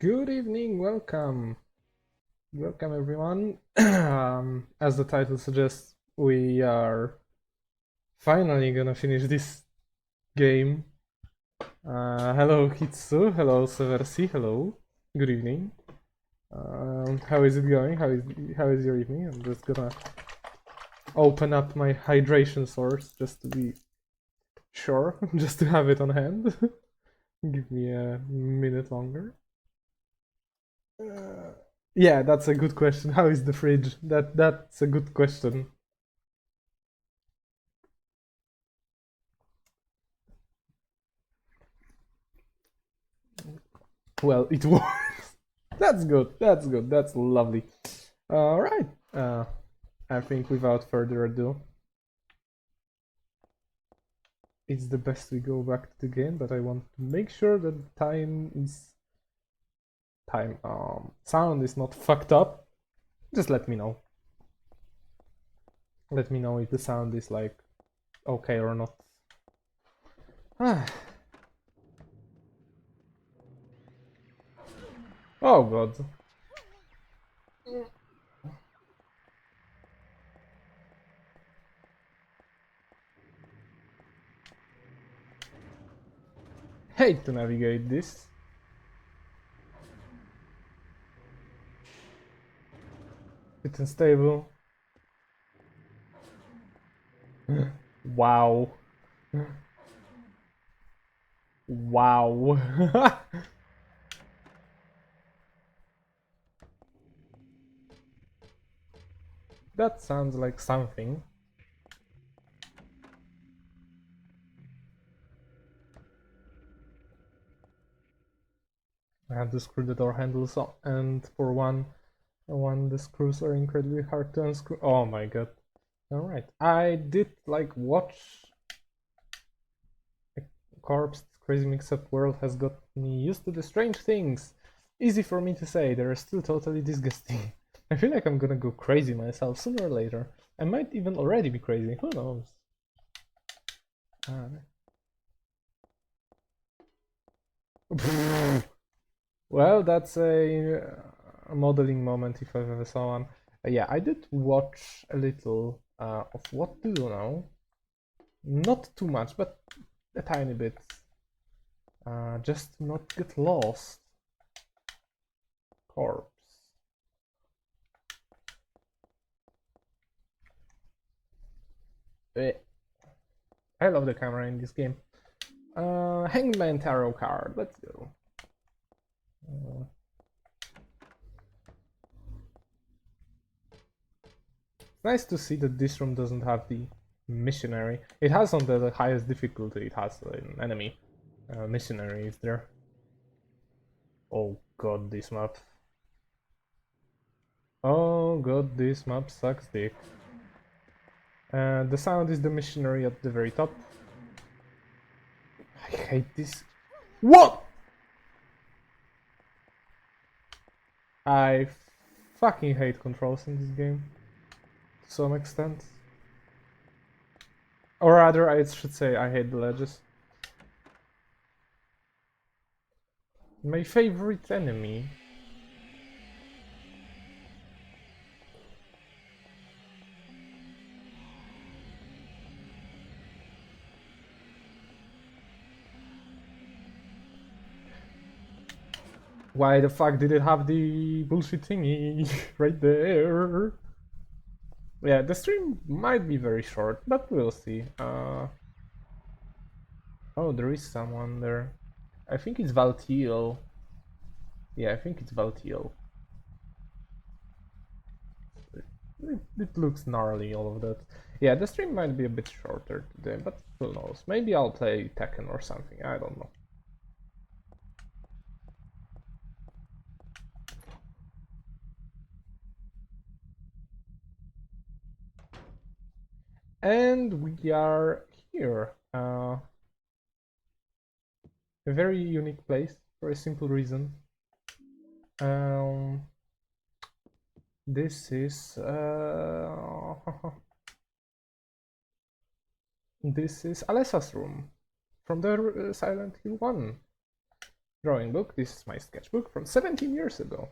Good evening, welcome. Welcome everyone. As the title suggests, we are finally gonna finish this game. Hello Hitsu, hello Seversi, hello. Good evening. How is it going? How is your evening? I'm just gonna open up my hydration source just to be sure, just to have it on hand. Give me a minute longer. Yeah, that's a good question. How is the fridge? That's a good question. Well, it works. That's good. That's good. That's lovely. All right. I think without further ado, it's the best we go back to the game, but I want to make sure that sound is not fucked up. Just let me know. Let me know if the sound is like okay or not. Oh god. Hate to navigate this. It's unstable. Wow. Wow. That sounds like something. I have to screw the door handles on, and for one the screws are incredibly hard to unscrew. Oh my god. Alright. I did like watch Corpse. This crazy mix-up world has got me used to the strange things. Easy for me to say, they're still totally disgusting. I feel like I'm gonna go crazy myself sooner or later. I might even already be crazy, who knows? Well, that's a modeling moment if I've ever saw one. Yeah, I did watch a little of What to Do Now. Not too much, but a tiny bit. Just to not get lost. Corpse. I love the camera in this game. Hangman Tarot card. Let's go. It's nice to see that this room doesn't have the missionary. It has on the highest difficulty. It has an enemy. Missionary is there. Oh god, this map. Oh god, this map sucks dick. The sound is the missionary at the very top. I hate this. What? I fucking hate controls in this game. To some extent. Or rather, I should say I hate the ledges. My favorite enemy. Why the fuck did it have the bullshit thingy right there? Yeah, the stream might be very short, but we'll see. Oh, there is someone there. I think it's Valtiel. Yeah, I think it's Valtiel. It looks gnarly, all of that. Yeah, the stream might be a bit shorter today, but who knows? Maybe I'll play Tekken or something, I don't know. And we are here. A very unique place for a simple reason. This is this is Alessa's room from the Silent Hill 1. drawing book. This is my sketchbook from 17 years ago.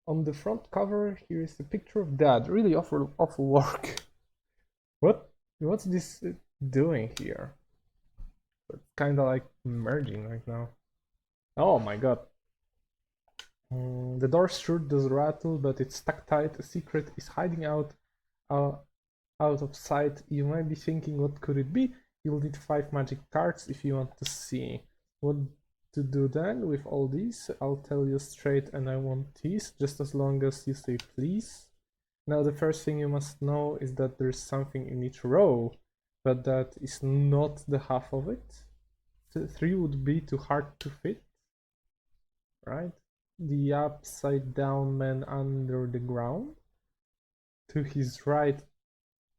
On the front cover, here is a picture of Dad. Really awful work. What's this doing here? It's kind of like merging right now. Oh my god. The door sure does rattle, but it's stuck tight. A secret is hiding out of sight. You might be thinking, what could it be? You'll need 5 magic cards if you want to see. What to do then with all these? I'll tell you straight, and I won't tease, just as long as you say please. Now the first thing you must know is that there's something in each row, but that is not the half of it. 3 would be too hard to fit, right? The upside down man under the ground. To his right,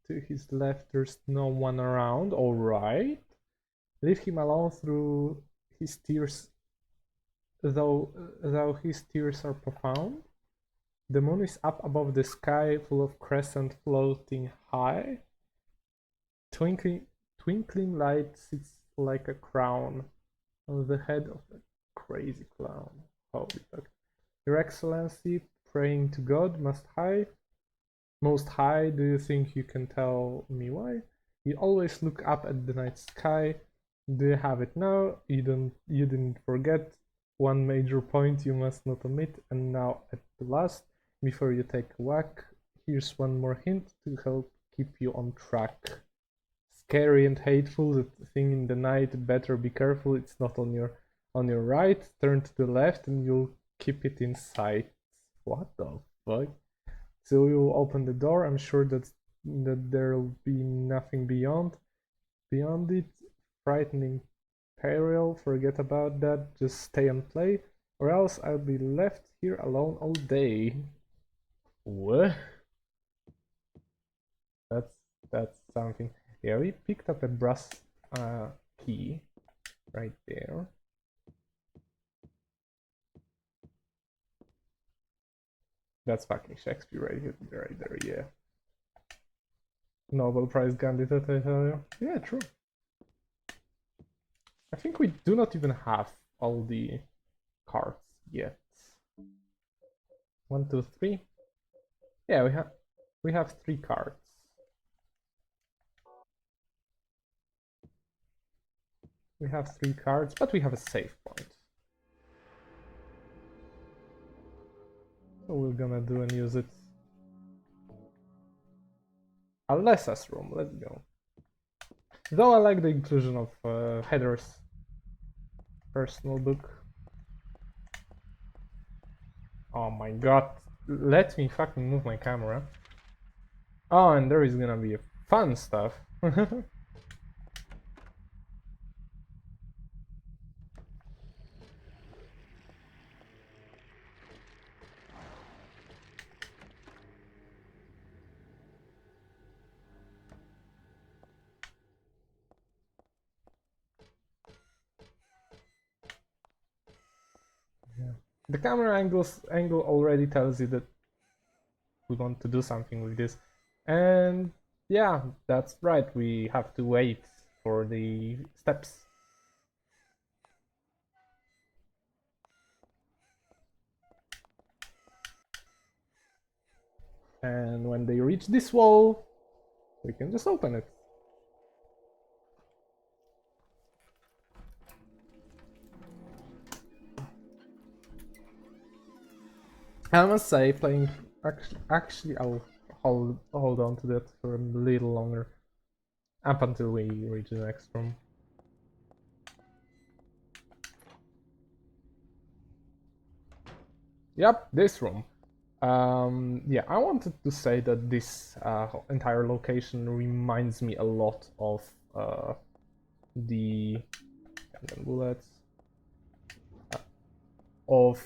to his left, there's no one around. Alright. Leave him alone through his tears, though his tears are profound. The moon is up above the sky, full of crescent floating high. Twinkling light sits like a crown on the head of a crazy clown. Holy fuck. Your Excellency, praying to God, Most High, do you think you can tell me why? You always look up at the night sky. Do you have it now? You didn't forget one major point you must not omit, and now at the last, before you take a whack, here's one more hint to help keep you on track. Scary and hateful, the thing in the night, better be careful, it's not on your right, turn to the left and you'll keep it in sight. What the fuck? So you open the door, I'm sure that there'll be nothing beyond it. Frightening peril, forget about that, just stay and play, or else I'll be left here alone all day. What? That's something. Yeah, we picked up a brass key right there. That's fucking Shakespeare right there, yeah. Nobel Prize candidate, I tell you. Yeah, true. I think we do not even have all the cards yet. 1, 2, 3. Yeah, we have 3 cards. We have 3 cards, but we have a save point. So we're gonna do and use it. Alessa's room, let's go. Though I like the inclusion of Heather's personal book. Oh my god, let me fucking move my camera. Oh, and there is gonna be fun stuff. The camera angle already tells you that we want to do something with this, and yeah, that's right, we have to wait for the steps. And when they reach this wall, we can just open it. I must say, playing actually I'll hold on to that for a little longer, up until we reach the next room. Yep, this room. Yeah, I wanted to say that this entire location reminds me a lot of the bullets of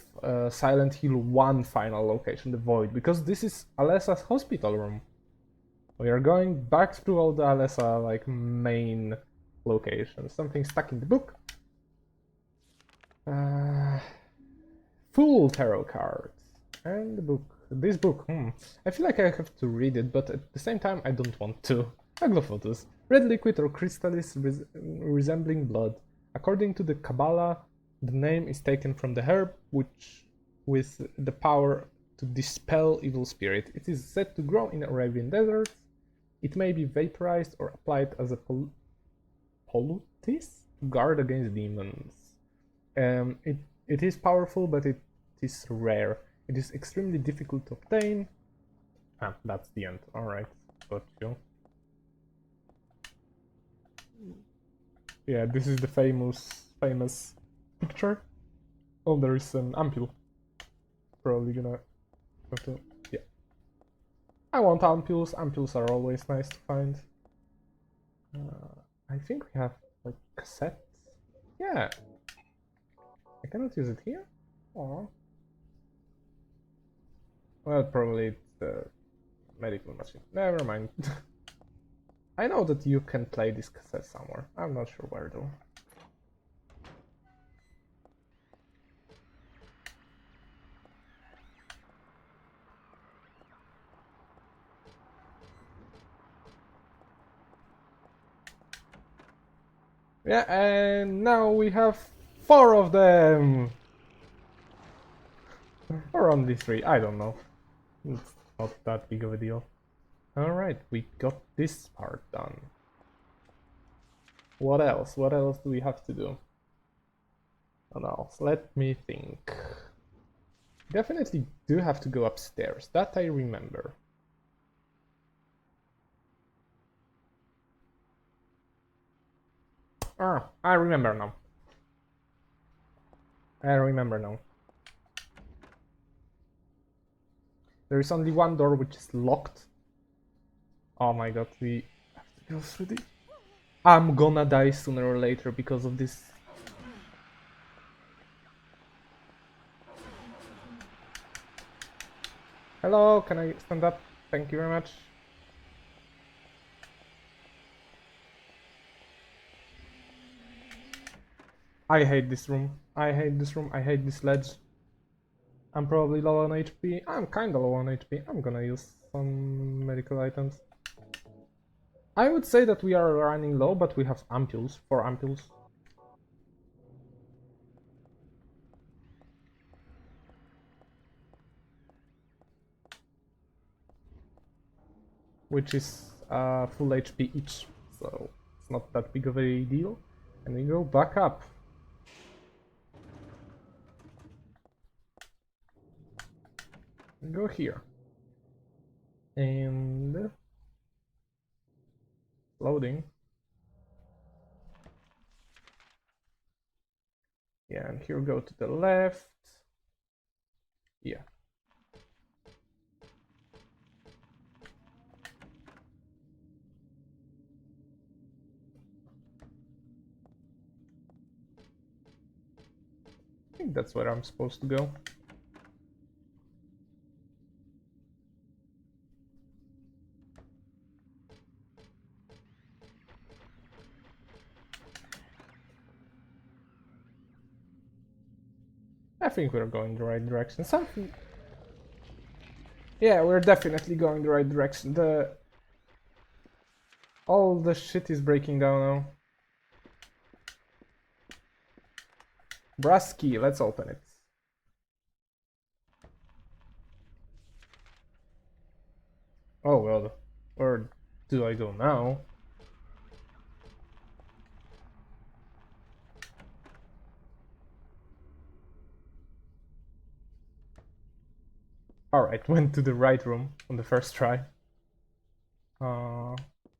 Silent Hill 1 final location, the Void, because this is Alessa's hospital room. We are going back through all the Alessa like main locations. Something stuck in the book. Full tarot cards. And the book. This book, I feel like I have to read it, but at the same time I don't want to. Agglophotos. Red liquid or crystallis resembling blood. According to the Kabbalah, The name is taken from the herb, which with the power to dispel evil spirit. It is said to grow in Arabian deserts. It may be vaporized or applied as a poultice to guard against demons. It is powerful, but it is rare. It is extremely difficult to obtain. Ah, that's the end. Alright, got you. Yeah, this is the famous picture. Oh, there is an ampule. Probably gonna have to... Yeah. I want ampules. Ampules are always nice to find. I think we have, like, cassettes. Yeah. I cannot use it here? Oh. Well, probably it's the medical machine. Never mind. I know that you can play this cassette somewhere. I'm not sure where though. Yeah, and now we have 4 of them! Or only 3, I don't know. It's not that big of a deal. Alright, we got this part done. What else? What else do we have to do? What else? Let me think. Definitely do have to go upstairs, that I remember. Ah, I remember now. I remember now. There is only one door which is locked. Oh my god, we have to go through the... I'm gonna die sooner or later because of this. Hello, can I stand up? Thank you very much. I hate this room. I hate this room. I hate this ledge. I'm probably low on HP. I'm kinda low on HP. I'm gonna use some medical items. I would say that we are running low, but we have ampules, 4 ampules. Which is full HP each, so it's not that big of a deal. And we go back up. Go here. And loading. Yeah, and here we go to the left. Yeah. I think that's where I'm supposed to go. I think we're going the right direction. Something... Yeah, we're definitely going the right direction. All the shit is breaking down now. Brass key, let's open it. Oh well, where do I go now? Alright, went to the right room on the first try.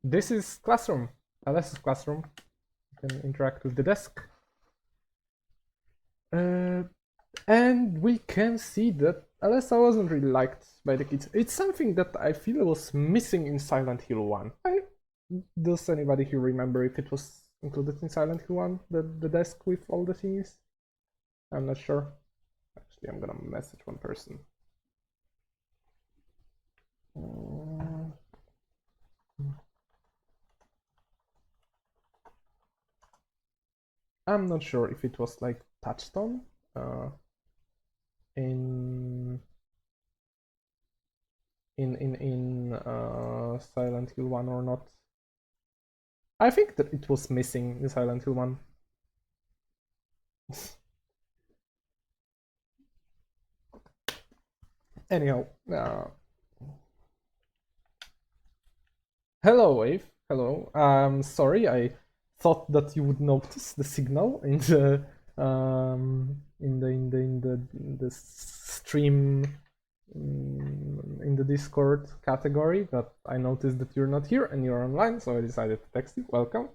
This is classroom. Alice's classroom. You can interact with the desk. And we can see that Alessa wasn't really liked by the kids. It's something that I feel was missing in Silent Hill 1. Does anybody here remember if it was included in Silent Hill 1, the desk with all the things? I'm not sure. Actually, I'm gonna message one person. I'm not sure if it was like touched on in Silent Hill 1 or not. I think that it was missing in Silent Hill 1. Anyhow, hello, Wave. Hello. Sorry, I thought that you would notice the signal in the in the stream in the Discord category, but I noticed that you're not here and you're online, so I decided to text you. Welcome.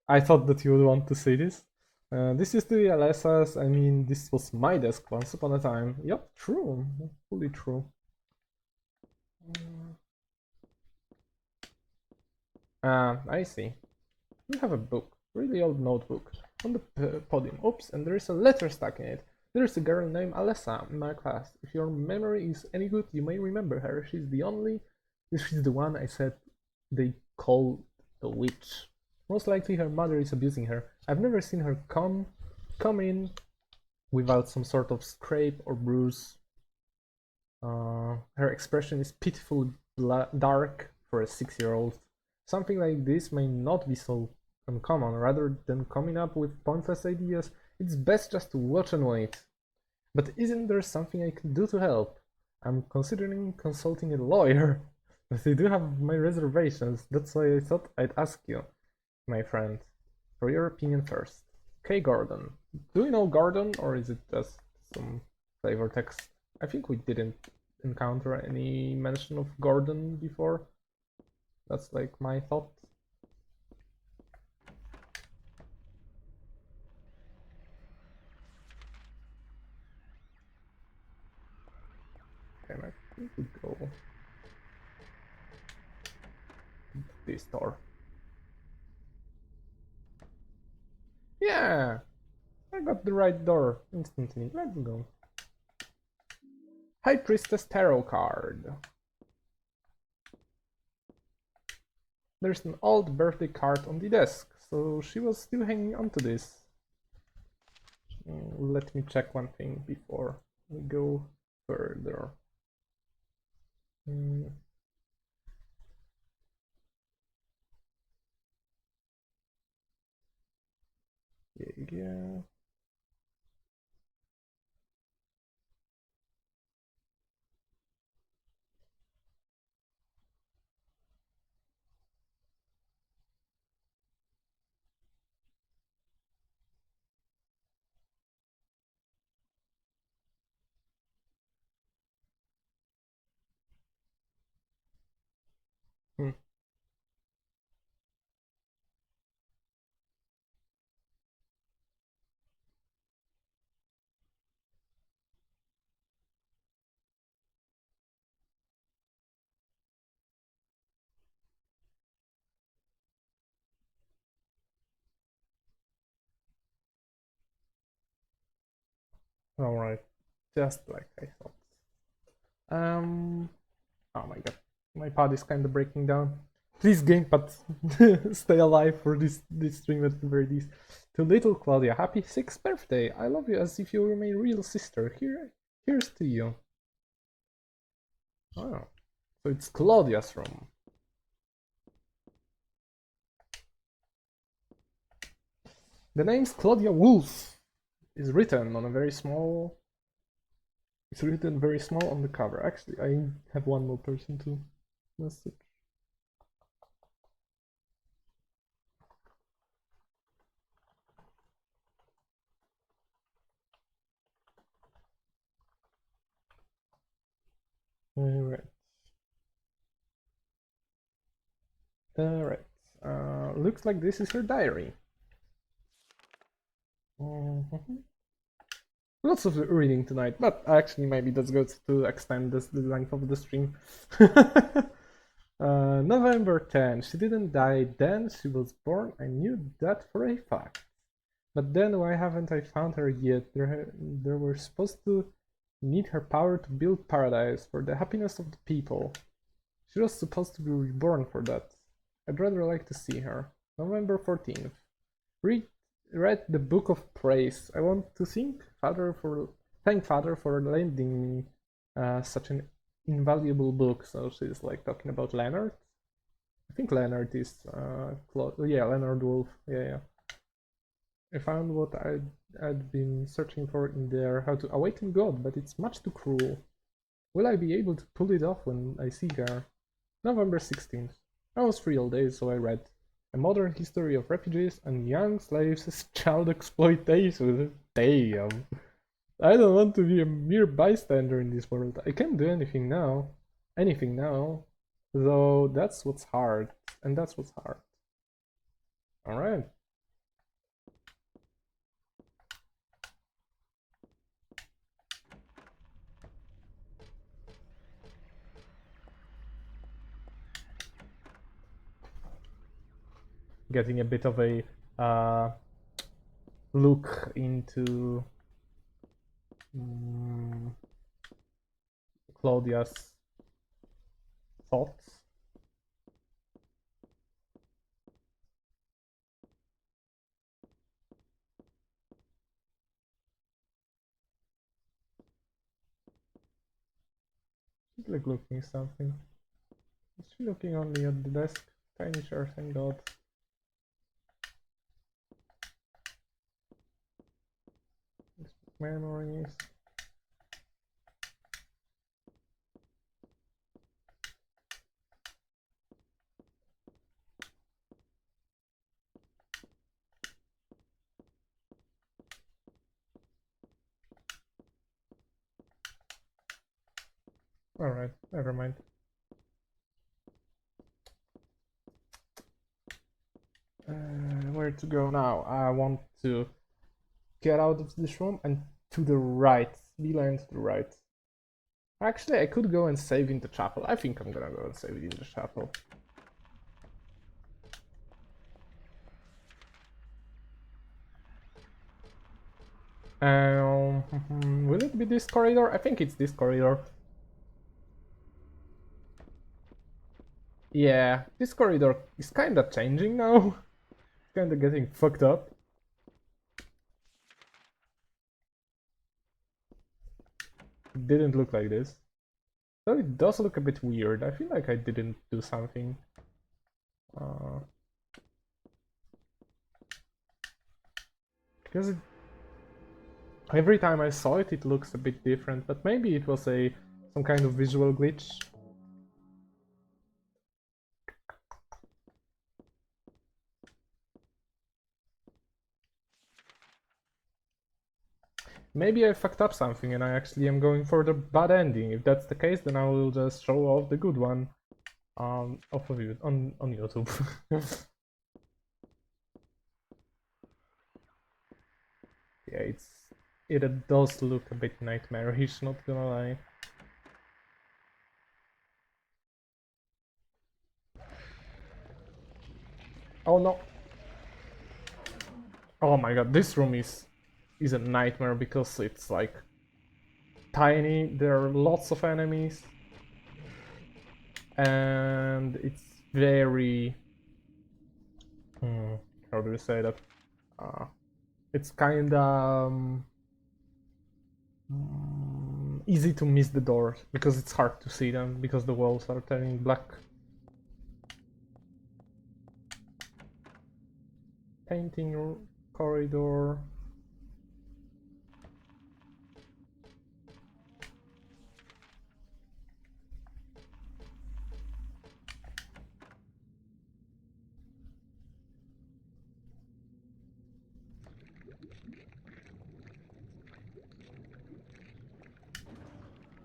I thought that you would want to see this. This used to be Alessa's. I mean, this was my desk once upon a time. Yep, true. Fully true. I see. You have a book, really old notebook, on the podium. Oops, and there is a letter stuck in it. There is a girl named Alessa in my class. If your memory is any good, you may remember her. She's the one I said they call a witch. Most likely her mother is abusing her. I've never seen her come in without some sort of scrape or bruise. Her expression is pitifully dark for a 6-year-old. Something like this may not be so uncommon. Rather than coming up with pointless ideas, it's best just to watch and wait. But isn't there something I can do to help? I'm considering consulting a lawyer, but I do have my reservations. That's why I thought I'd ask you, my friend, for your opinion first. K. Gordon. Do you know Gordon, or is it just some flavor text? I think we didn't encounter any mention of Gordon before. That's like my thought. Okay, I think we go to this door. Yeah, I got the right door instantly. Let's go. High Priestess Tarot card. There's an old birthday card on the desk, so she was still hanging on to this. Let me check one thing before we go further. Yeah. Alright, just like I thought. Oh my god, my pod is kind of breaking down. Please, gamepad, stay alive for this stream at the very least. To little Claudia, happy 6th birthday! I love you as if you were my real sister. Here's to you. Oh, so it's Claudia's room. The name's Claudia Wolf is written on a very small. It's written very small on the cover. Actually, I have one more person to message. Alright. Alright. Looks like this is her diary. Lots of reading tonight, but actually maybe that's good to extend the length of the stream. November 10. She didn't die then, she was born. I knew that for a fact. But then why haven't I found her yet? There were supposed to need her power to build paradise for the happiness of the people. She was supposed to be reborn for that. I'd rather like to see her. November 14th. Read the Book of Praise. I want to thank Father for lending me such an invaluable book. So she's like talking about Leonard. I think Leonard is yeah, Leonard Wolf. Yeah. I found what I'd been searching for in there, How to Awaken God, but it's much too cruel. Will I be able to pull it off when I see her? November 16th. I was free all day, so I read A Modern History of Refugees and Young Slaves as Child Exploitation. Damn. I don't want to be a mere bystander in this world. I can't do anything now. Anything now. Though that's what's hard. And that's what's hard. Alright. Getting a bit of a look into Claudia's thoughts. She's like looking at something. Is she looking only at the desk? Tiny chair, thank God. Memories. Alright, never mind. Where to go now? I want to get out of this room and to the right. Beeline to the right. Actually, I could go and save in the chapel. I think I'm gonna go and save it in the chapel. Will it be this corridor? I think it's this corridor. Yeah, this corridor is kinda changing now. It's kinda getting fucked up. It didn't look like this. So it does look a bit weird. I feel like I didn't do something. Because every time I saw it, it looks a bit different. But maybe it was some kind of visual glitch. Maybe I fucked up something and I actually am going for the bad ending. If that's the case, then I will just show off the good one off of you on YouTube. Yeah, it does look a bit nightmarish, not gonna lie. Oh no! Oh my god, this room is a nightmare because it's like tiny. There are lots of enemies, and it's very how do you say that? It's kinda easy to miss the doors because it's hard to see them because the walls are turning black. Painting corridor.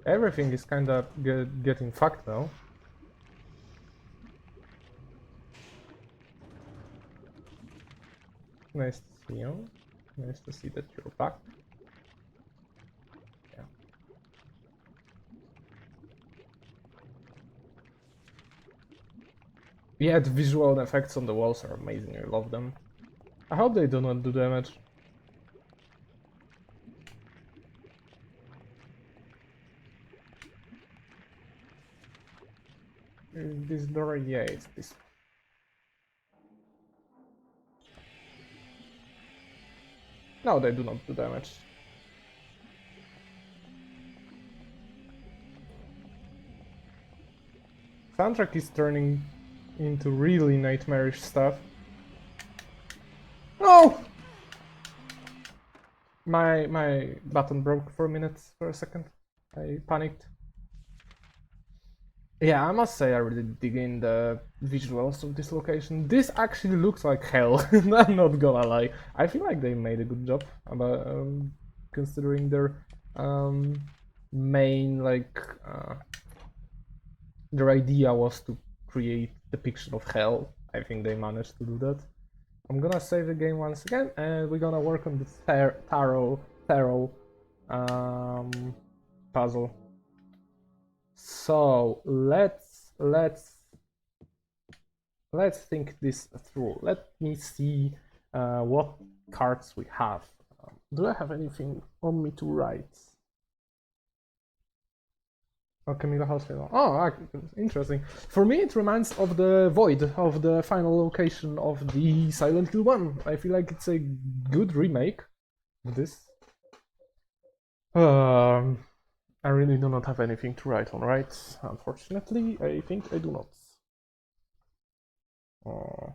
Everything is kind of getting fucked now. Nice to see you. Nice to see that you're back. Yeah. Yeah, the visual effects on the walls are amazing. I love them. I hope they do not do damage. Is this door? Yeah, it's this. No, they do not do damage. Soundtrack is turning into really nightmarish stuff. No! My button broke for a minute, for a second. I panicked. Yeah, I must say I really dig in the visuals of this location. This actually looks like hell. I'm not gonna lie. I feel like they made a good job about considering their um, main their idea was to create depiction of hell. I think they managed to do that. I'm gonna save the game once again, and we're gonna work on the tarot um, puzzle. So let's think this through. Let me see what cards we have. Do I have anything on me to write? Oh, Camila Hospital. Oh, interesting. For me, it reminds of the Void, of the final location of the Silent Hill 1. I feel like it's a good remake of this. I really do not have anything to write on, right? Unfortunately, I think I do not. Oh.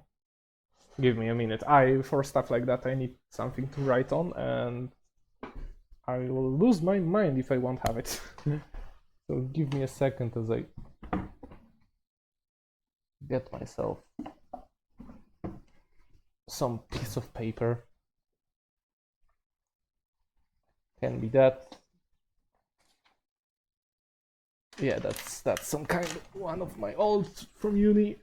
Give me a minute. For stuff like that, I need something to write on, and I will lose my mind if I won't have it. So give me a second as I get myself some piece of paper. Can be that. Yeah, that's some kind of one of my old from uni.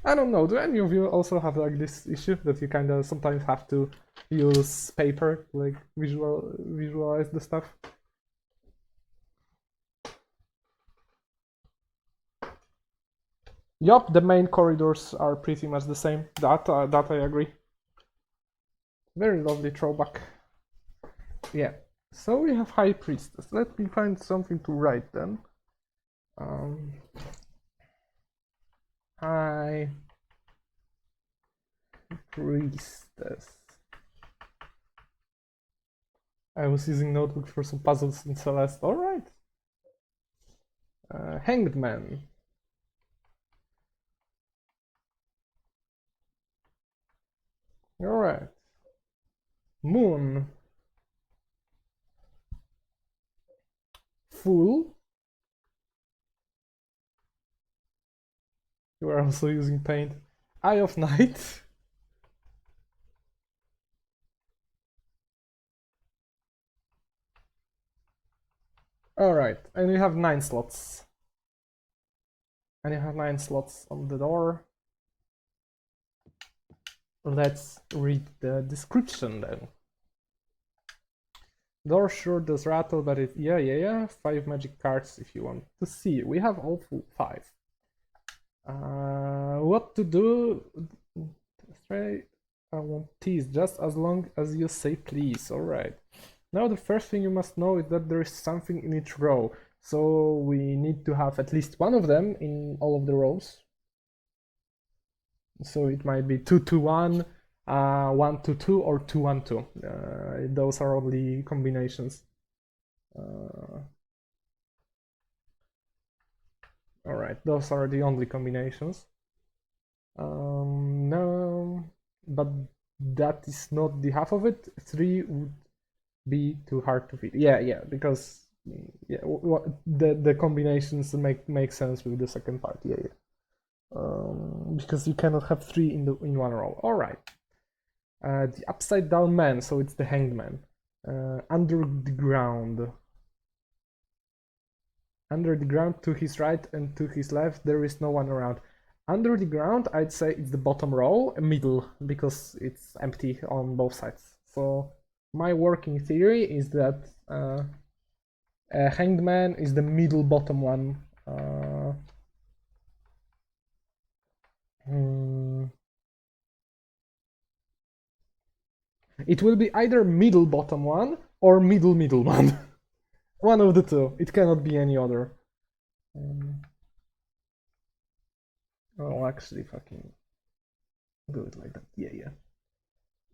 I don't know. Do any of you also have like this issue that you kind of sometimes have to use paper to like visualize the stuff? Yup, the main corridors are pretty much the same. That I agree. Very lovely throwback. Yeah. So we have High Priestess. Let me find something to write then. High Priestess. I was using Notebook for some puzzles in Celeste. Alright. Hanged Man. Alright. Moon. Fool. You are also using paint. Eye of Night. Alright, and you have 9 slots. And you have 9 slots on the door. Let's read the description then. Door sure does rattle, but it yeah. 5 magic cards if you want to see. We have all 5. What to do? Straight. I won't tease just as long as you say please. Alright. Now the first thing you must know is that there is something in each row. So we need to have at least one of them in all of the rows. So it might be 2-2-1, 1-2-2, or 2-1-2. Those are only combinations. Alright, those are the only combinations. No, but that is not the half of it. 3 would be too hard to fit. Yeah, because yeah, the combinations make sense with the second part. Yeah. Because you cannot have 3 in one row. All right. The upside down man, so it's the hanged man. Under the ground. Under the ground to his right and to his left, there is no one around. Under the ground, I'd say it's the bottom row, middle, because it's empty on both sides. So my working theory is that hanged man is the middle bottom one. It will be either middle bottom one or middle one. One of the two. It cannot be any other. Oh, actually, fucking do it like that. Yeah.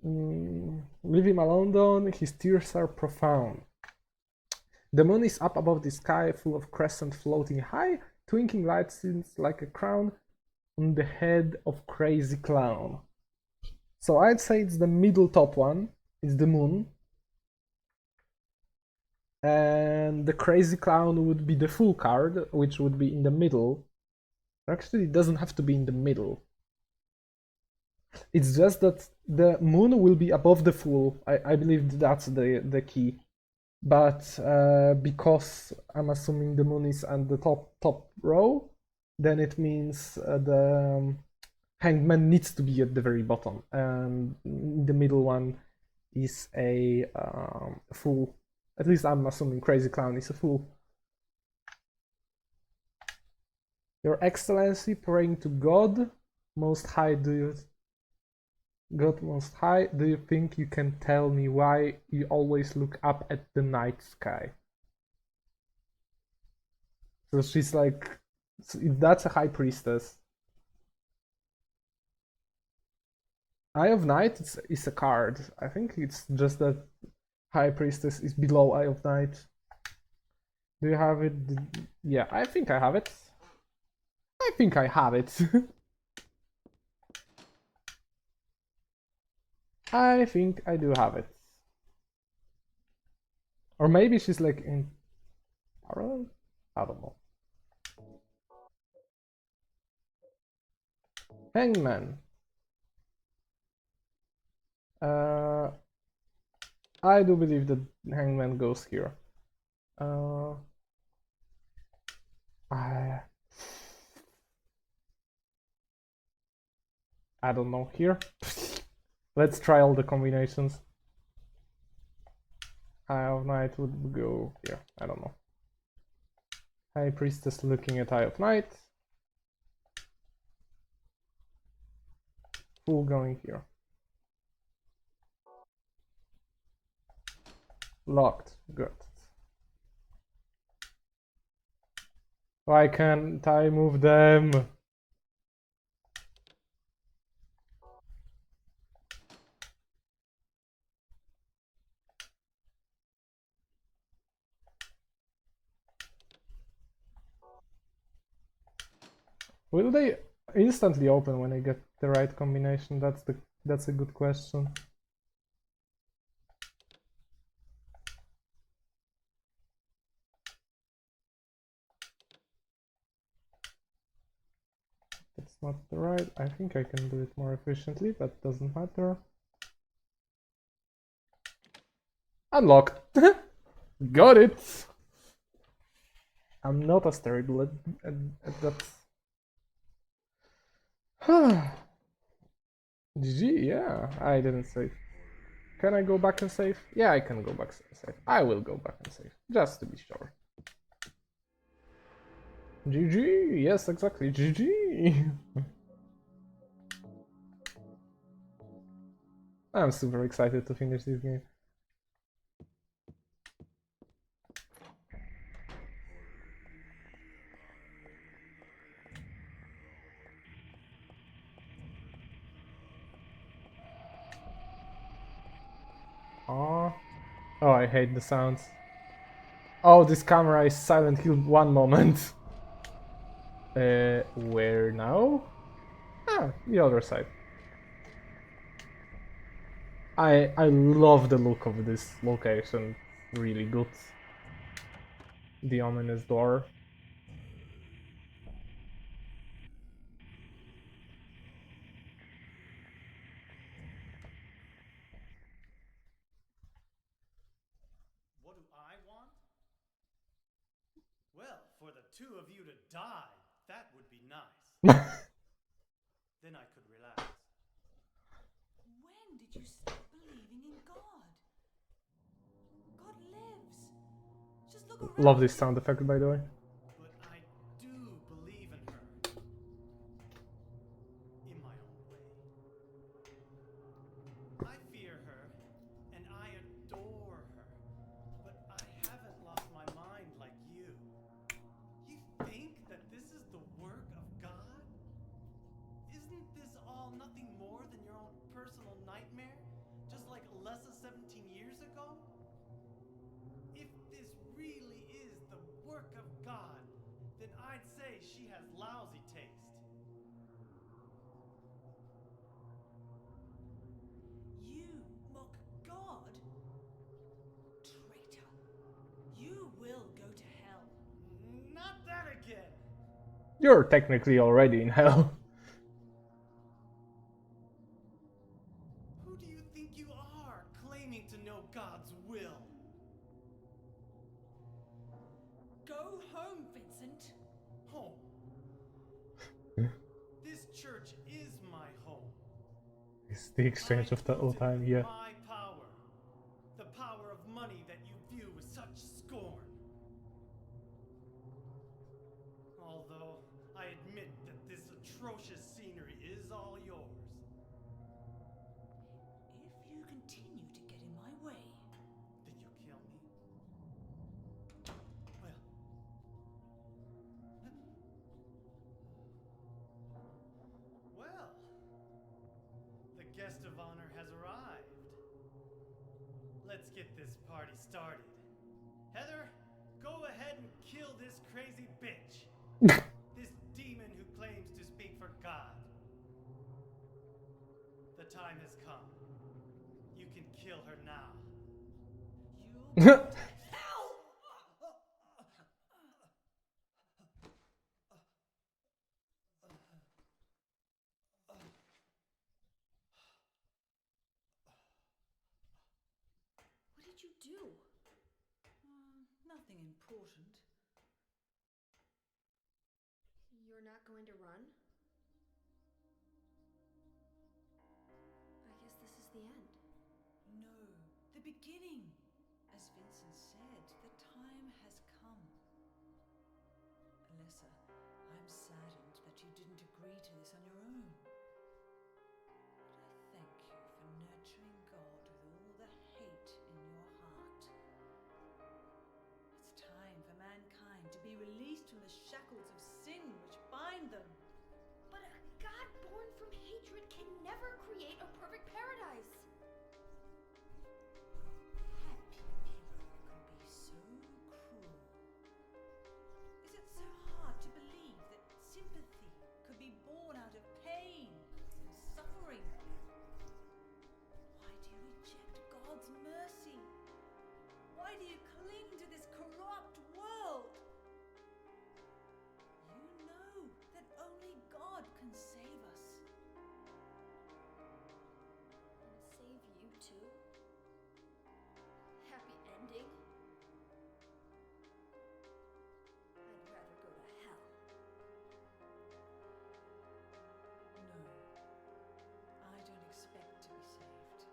Leave him alone, Don. His tears are profound. The moon is up above the sky, full of crescent floating high. Twinkling light seems like a crown on the head of crazy clown. So I'd say it's the middle top one. It's the moon. And the crazy clown would be the Fool card, which would be in the middle. Actually, it doesn't have to be in the middle. It's just that the moon will be above the Fool. I believe that's the key. But because I'm assuming the moon is on the top row, then it means the hangman needs to be at the very bottom, and the middle one is a fool. At least I'm assuming Crazy Clown is a fool. Your Excellency, praying to God Most High, God Most High, do you think you can tell me why you always look up at the night sky? So she's like, that's a high priestess. Eye of Night is a card. I think it's just that High Priestess is below Eye of Night. Do you have it? Yeah, I think I have it. I think I have it. I think I do have it. Or maybe she's like in parallel? I don't know. Hangman. I do believe that Hangman goes here. I don't know here. Let's try all the combinations. Eye of Night would go here. I don't know. High Priestess looking at Eye of Night. Fool going here. Locked. Good. Why can't I move them? Will they instantly open when I get the right combination? That's a good question. That's not the right. I think I can do it more efficiently, but doesn't matter. Unlocked. Got it. I'm not as terrible at that. GG, yeah. I didn't save. Can I go back and save? Yeah, I can go back and save. I will go back and save, just to be sure. GG, yes, exactly, GG. I'm super excited to finish this game. Oh, I hate the sounds. Oh, this camera is Silent Hill 1 moment. Where now? Ah, the other side. I love the look of this location. Really good. The ominous door. What do I want? Well, for the two of you to die, that would be nice. Then I could relax. When did you stop believing in God? God lives. Just look around. Love this sound effect, by the way. But I do believe in her. In my own way. I fear her, and I adore her. But I haven't lost my mind like you. You think that this is the work of God? Isn't this all nothing more than your own personal nightmare? Just like Alessa 17 years ago? If this really is the work of God, then I'd say she has lousy taste. You mock God? Traitor. You're technically already in hell. Who do you think you are, claiming to know God's will? Go home, Vincent. Home. This church is my home. It's the exchange of the I've whole used it time, with yeah. my power. The power of money that you view with such scorn. Although, I admit that this atrocious scenery is all yours. If you continue to get in my way, Then you kill me? Well, the guest of honor has arrived. Let's get this party started. Heather, go ahead and kill this crazy bitch. This demon who claims to speak for God. The time has come. You can kill her now. you'll go to hell! What did you do? Nothing important. You're not going to run? I guess this is the end. No, the beginning. As Vincent said, the time has come. Alessa, I'm saddened that you didn't agree to this on your own. But I thank you for nurturing God with all the hate in your heart. It's time for mankind to be released from the shackles of sin which bind them. But a god born from hatred can never create a perfect paradise. Happy people can be so cruel. Is it so hard to believe that sympathy could be born out of pain and suffering? Why do you reject God's mercy? Why do you cling to this corrupt world? You know that only God can save us. And save you too? Happy ending? I'd rather go to hell. No, I don't expect to be saved.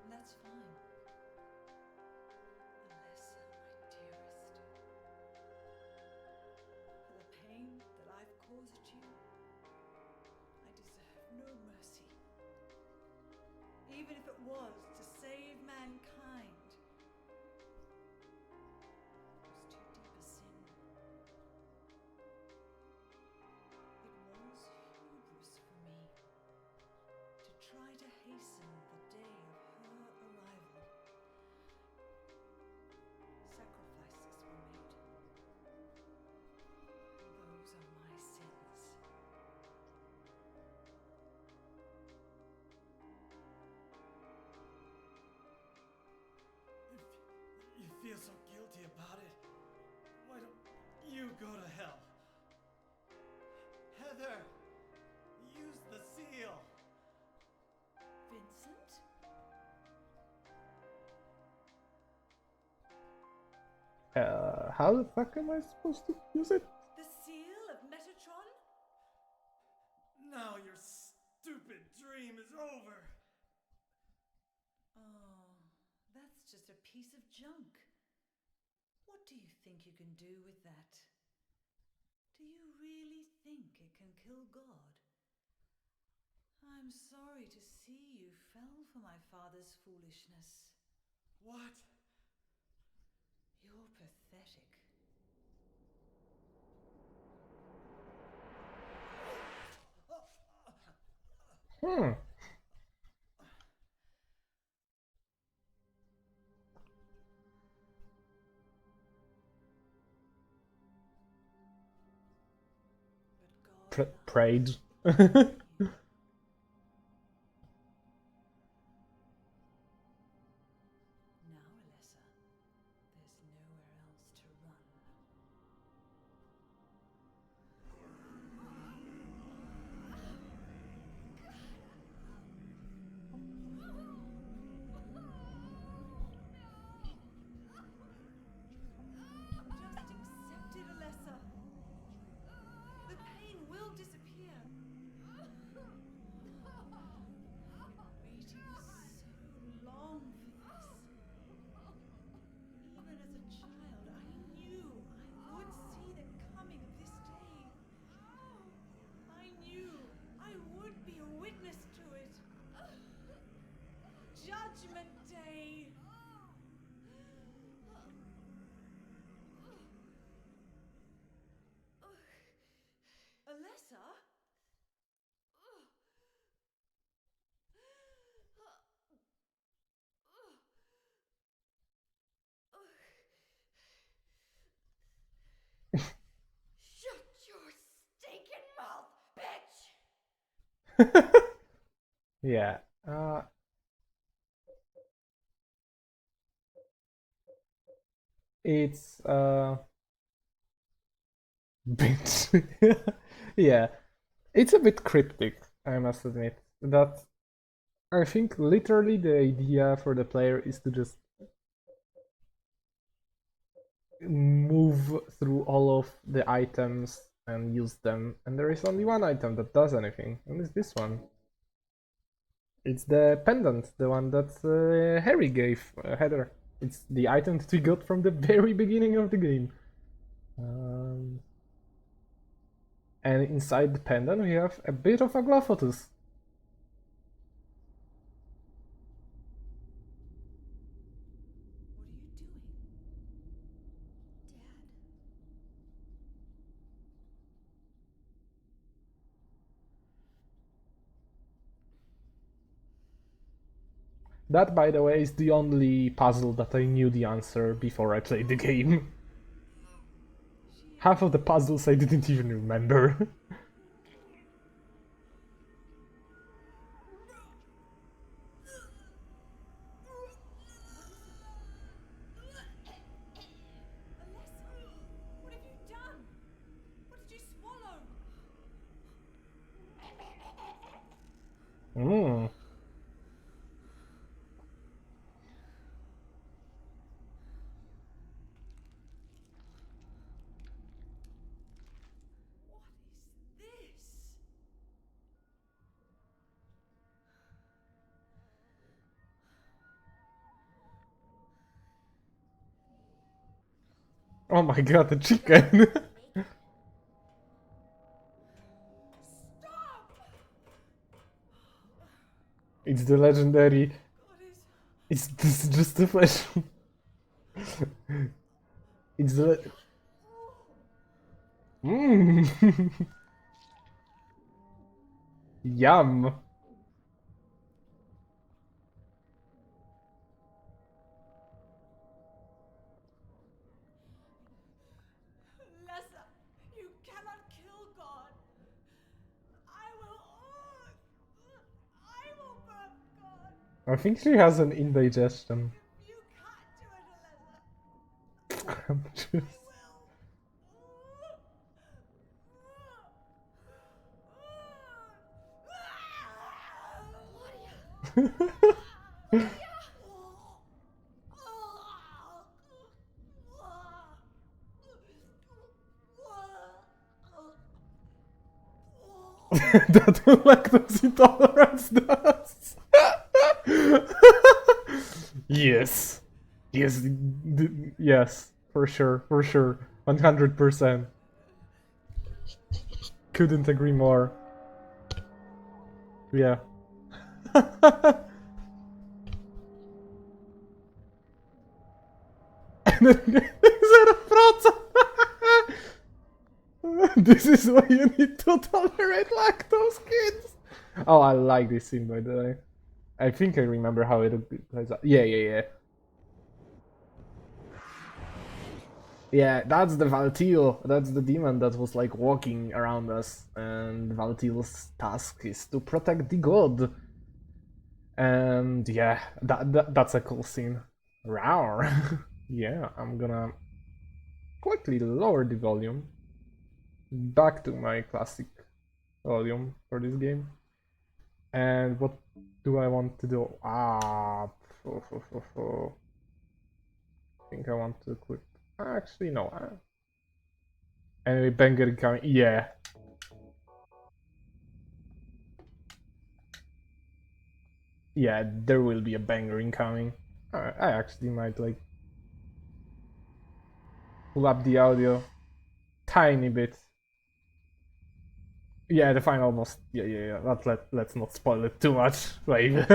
And that's fine. Alessa, my dearest. For the pain that I've caused you, I deserve no mercy. Even if it was to save mankind. It was too deep a sin. It was hubris for me to try to hasten the day of her arrival. Sacrifices were made. Those are my sins. If you feel so guilty about it, why don't you go to hell? Heather, use the seal. Vincent? How the fuck am I supposed to use it? The seal of Metatron? Now your stupid dream is over. Oh, that's just a piece of junk. What do you think you can do with that? Do you really think it can kill God? I'm sorry to see you fell for my father's foolishness. What? You're pathetic. Hmm. But God Prayed. loves you. Now, Alessa, there's nowhere else to run. Yeah. It's bit yeah. It's a bit cryptic, I must admit. That I think literally the idea for the player is to just move through all of the items and use them, and there is only one item that does anything, and it's this one. It's the pendant, the one that Harry gave Heather. It's the item that we got from the very beginning of the game. And inside the pendant we have a bit of a Glophotus. What are you doing? Dad. That, by the way, is the only puzzle that I knew the answer before I played the game. Half of the puzzles I didn't even remember. Alessa, what have you done? What did you swallow? Mm. What is this? Oh my god, the chicken! Stop! It's the legendary. God is. It's this just the flesh. It's the. Mmm! Yum! Alessa, you cannot kill God. I will. I will burn God. I think she has an indigestion. You can't do it, Alessa. I'm just. That lactose intolerance does. Yes. Yes. Yes. For sure. For sure. 100%. Couldn't agree more. Yeah. And then 0%. This is why you need to tolerate lactose, kids. Oh, I like this scene, by the way. I think I remember how it plays out. Yeah, yeah, yeah. Yeah, that's the Valtil. That's the demon that was like walking around us, and Valtil's task is to protect the god. And yeah, that's a cool scene. Rawr. Yeah, I'm gonna quickly lower the volume back to my classic volume for this game. And what do I want to do? I think I want to equip. Actually, no. Anyway, banger coming. Yeah. Yeah, there will be a banger incoming. I actually might like pull up the audio tiny bit. Yeah, the final boss. Yeah, yeah, yeah. Let's not spoil it too much. Wait.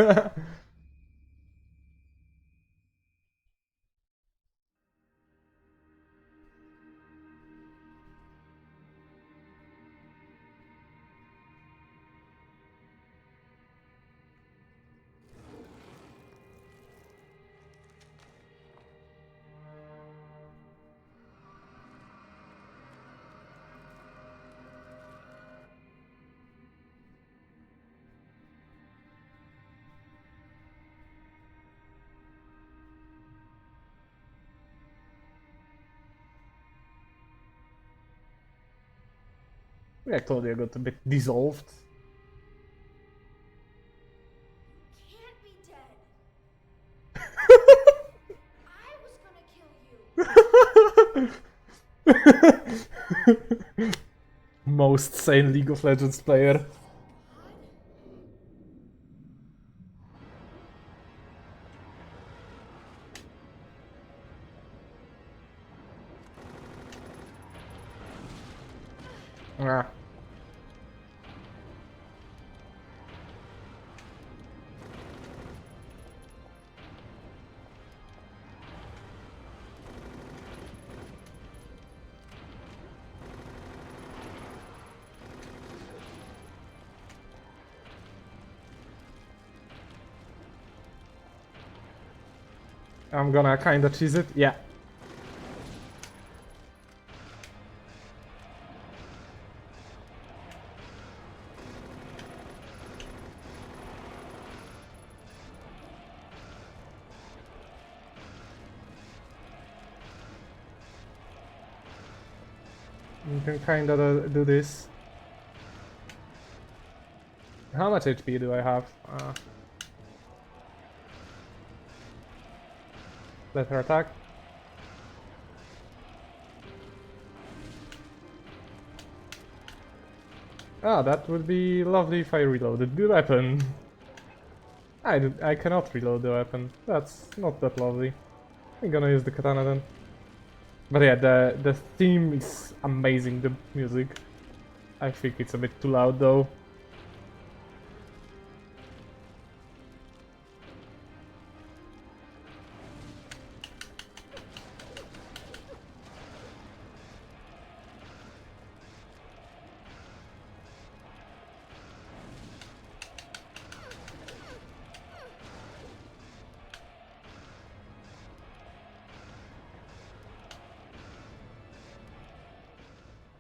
Yeah, Claudia got a bit dissolved. Can't be dead. I was gonna kill you. Most sane League of Legends player. God? Ah. I'm gonna kinda cheese it. Yeah. You can kinda do this. How much HP do I have? Let her attack. Ah, that would be lovely if I reloaded the weapon. I cannot reload the weapon. That's not that lovely. I'm gonna use the katana then. But yeah, the theme is amazing, the music. I think it's a bit too loud though.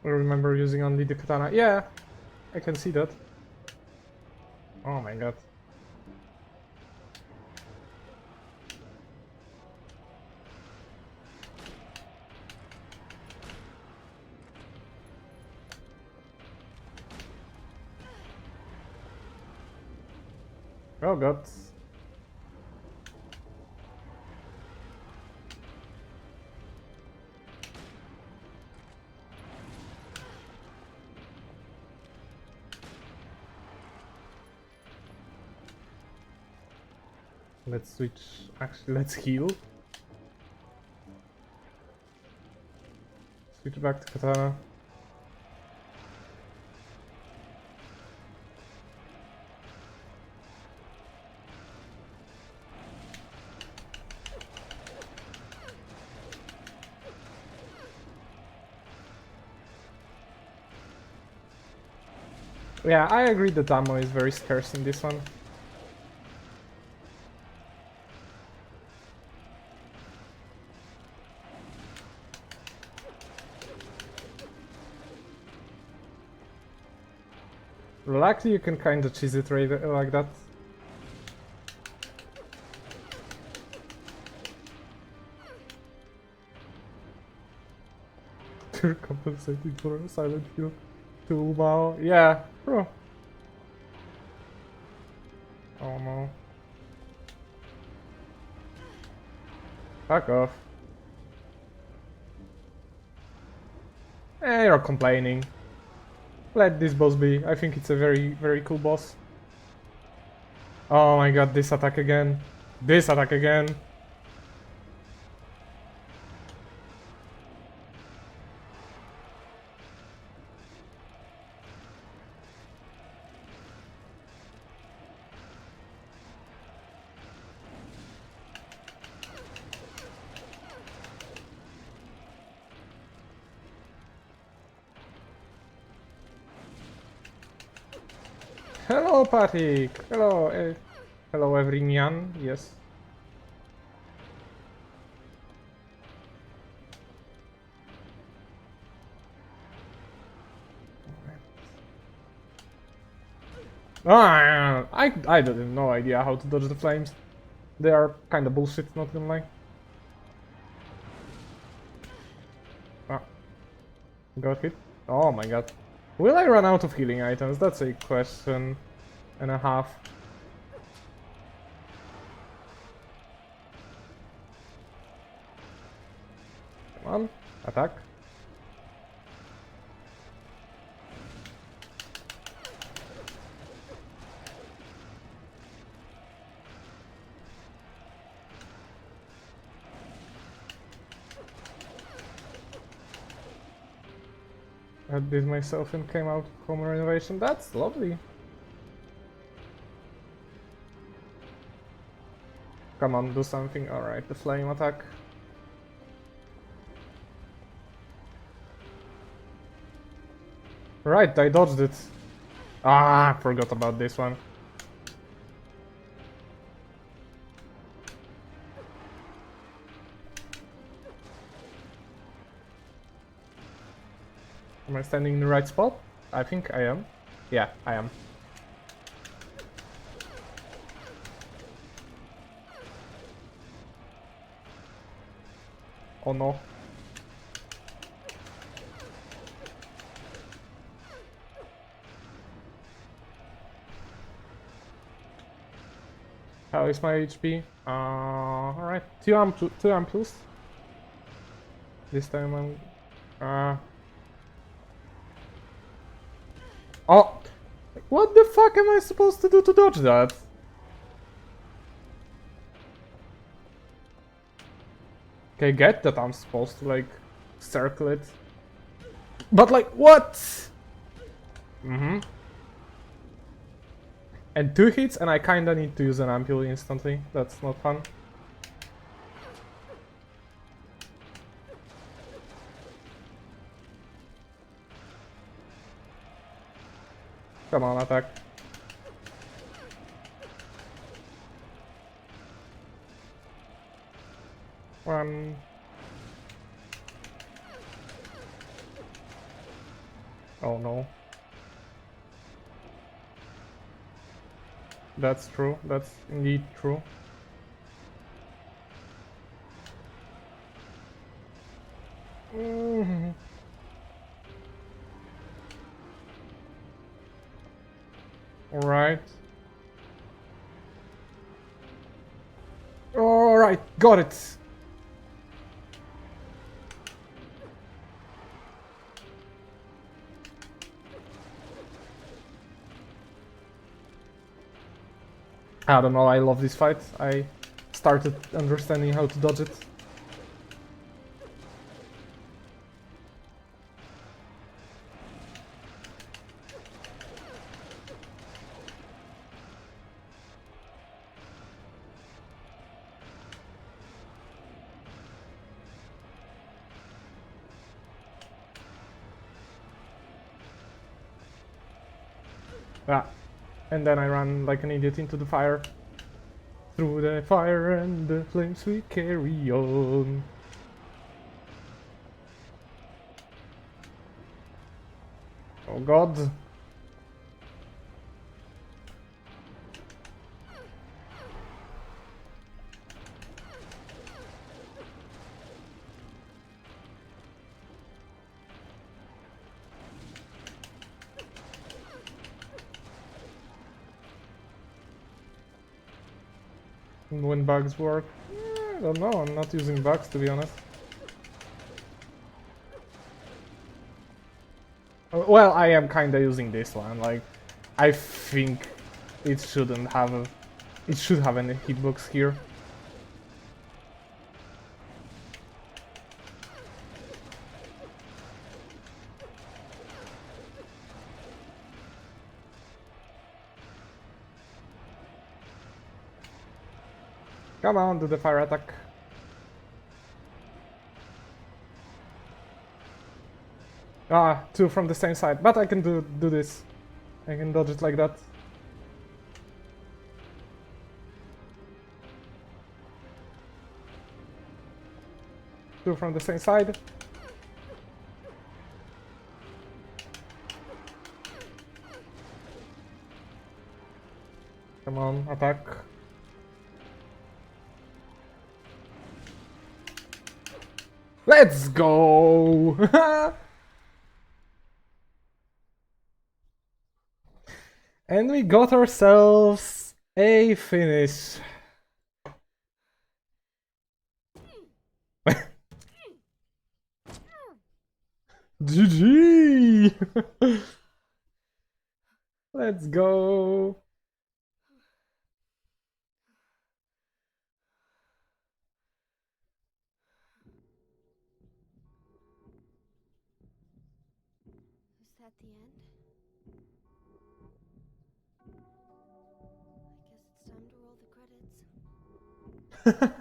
I remember using only the katana. Yeah, I can see that. Oh my god. Oh god. Let's switch. Actually, let's heal. Switch back to katana. Yeah, I agree that ammo is very scarce in this one. Luckily, you can kind of cheese it right like that. You're compensating for a silent kill to Umao. Yeah, bro. Oh no. Fuck off. You're complaining. Let this boss be. I think it's a very cool boss. Oh my god, this attack again. This attack again. Hello, Patrick. Hello, hello, everyone. Yes. Ah, I didn't no idea how to dodge the flames. They are kind of bullshit, not gonna lie. Ah, got hit. Oh my god. Will I run out of healing items? That's a question and a half. Come on, attack. I did myself and came out home renovation. That's lovely. Come on, do something. Alright, the flame attack. Right, I dodged it. Ah, forgot about this one. Am I standing in the right spot? I think I am. Yeah, I am. Oh no. How is my HP? Alright, 2 ampoules. This time I'm... Oh! What the fuck am I supposed to do to dodge that? Okay, get that I'm supposed to, like, circle it. But, like, what? Mm-hmm. And 2 hits, and I kinda need to use an ampoule instantly. That's not fun. Come on, attack. One. Oh no. That's true. That's indeed true. Alright. Alright, got it! I don't know, I love this fight. I started understanding how to dodge it. Ah. And then I ran like an idiot into the fire. Through the fire and the flames we carry on. Oh god. When bugs work? I don't know, I'm not using bugs to be honest. Well, I am kinda using this one, like, I think it shouldn't have a... It should have any hitbox here. Come on, do the fire attack. Ah, 2 from the same side, but I can do this. I can dodge it like that. Two from the same side. Come on, attack. Let's go! And we got ourselves a finish. GG! Let's go! Is that the end? I guess it's time to roll the credits.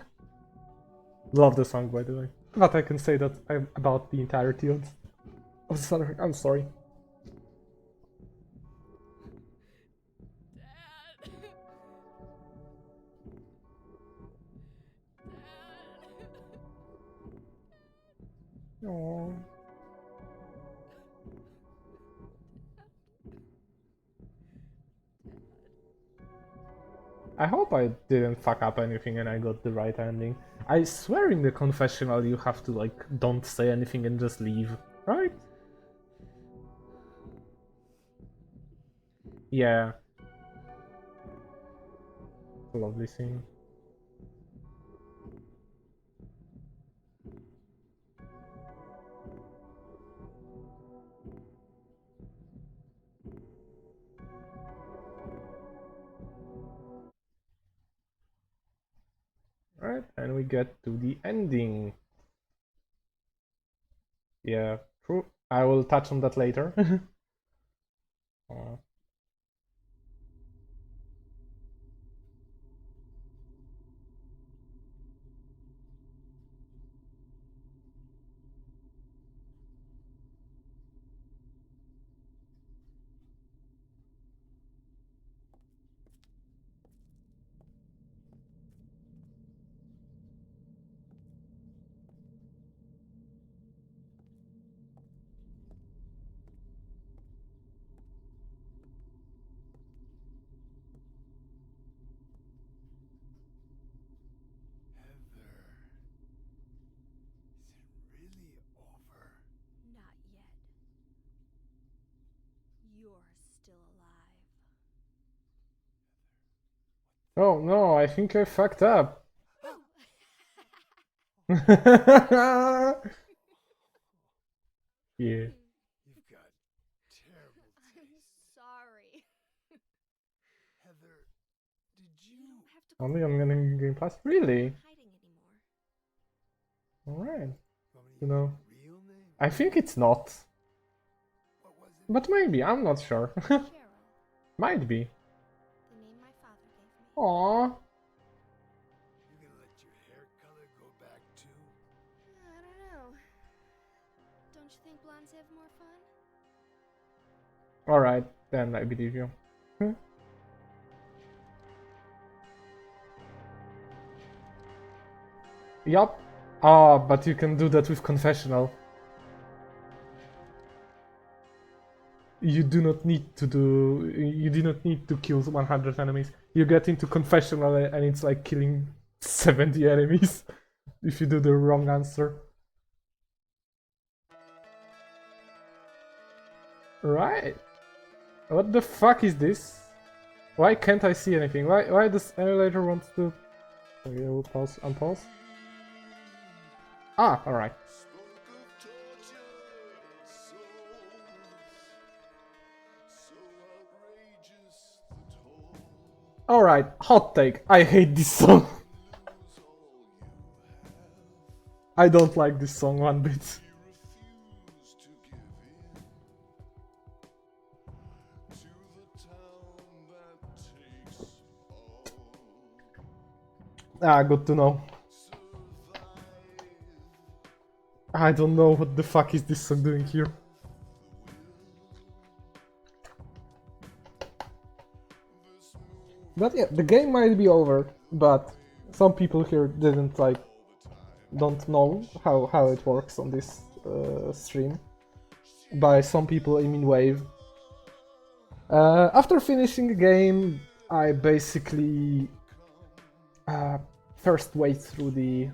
Love the song, by the way. But I can say that about the entirety of the song. I'm sorry. Aww. I hope I didn't fuck up anything and I got the right ending. I swear in the confessional you have to like don't say anything and just leave, right? Yeah. Lovely scene. Right, and we get to the ending. Yeah, true. I will touch on that later. Uh, Heather. Is it really over? Not yet. You're still alive. oh no, I think I fucked up. Yeah. You've got terrible I'm taste. sorry. Heather, did You you... don't have to Only call on Game Pass? Really? hiding anymore. Alright. Want me to You use know, your real name? I think it's not. What was it? But maybe, I'm not sure. Cheryl, Might be. the name my father gave me. Aww. You gonna let your hair color go back too? I don't know. Don't you think blondes have more fun? Alright, then I believe you. Yup. Ah, but you can do that with confessional. You do not need to do. You do not need to kill 100 enemies. You get into confessional and it's like killing 70 enemies if you do the wrong answer. Right. What the fuck is this? Why can't I see anything? Why does emulator want to... Okay, I will pause, unpause. Ah, alright. Alright, hot take. I hate this song. I don't like this song one bit. Ah, good to know. I don't know what the fuck is this song doing here. But yeah, the game might be over, but some people here didn't don't know how it works on this stream. By some people, I mean Wave. After finishing the game, I basically first wait through the...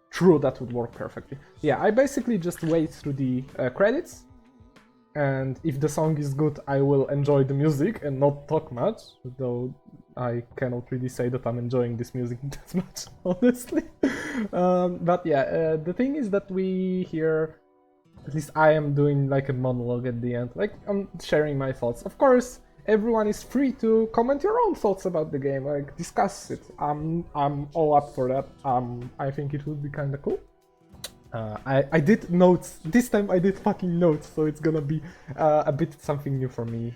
True, that would work perfectly. Yeah, I basically just wait through the credits, and if the song is good, I will enjoy the music and not talk much, though I cannot really say that I'm enjoying this music that much, honestly. But yeah, the thing is that we here, at least I am doing like a monologue at the end, like I'm sharing my thoughts. Of course, everyone is free to comment your own thoughts about the game, like discuss it. I'm all up for that. I think it would be kind of cool. I did notes this time. I did fucking notes, so it's gonna be a bit something new for me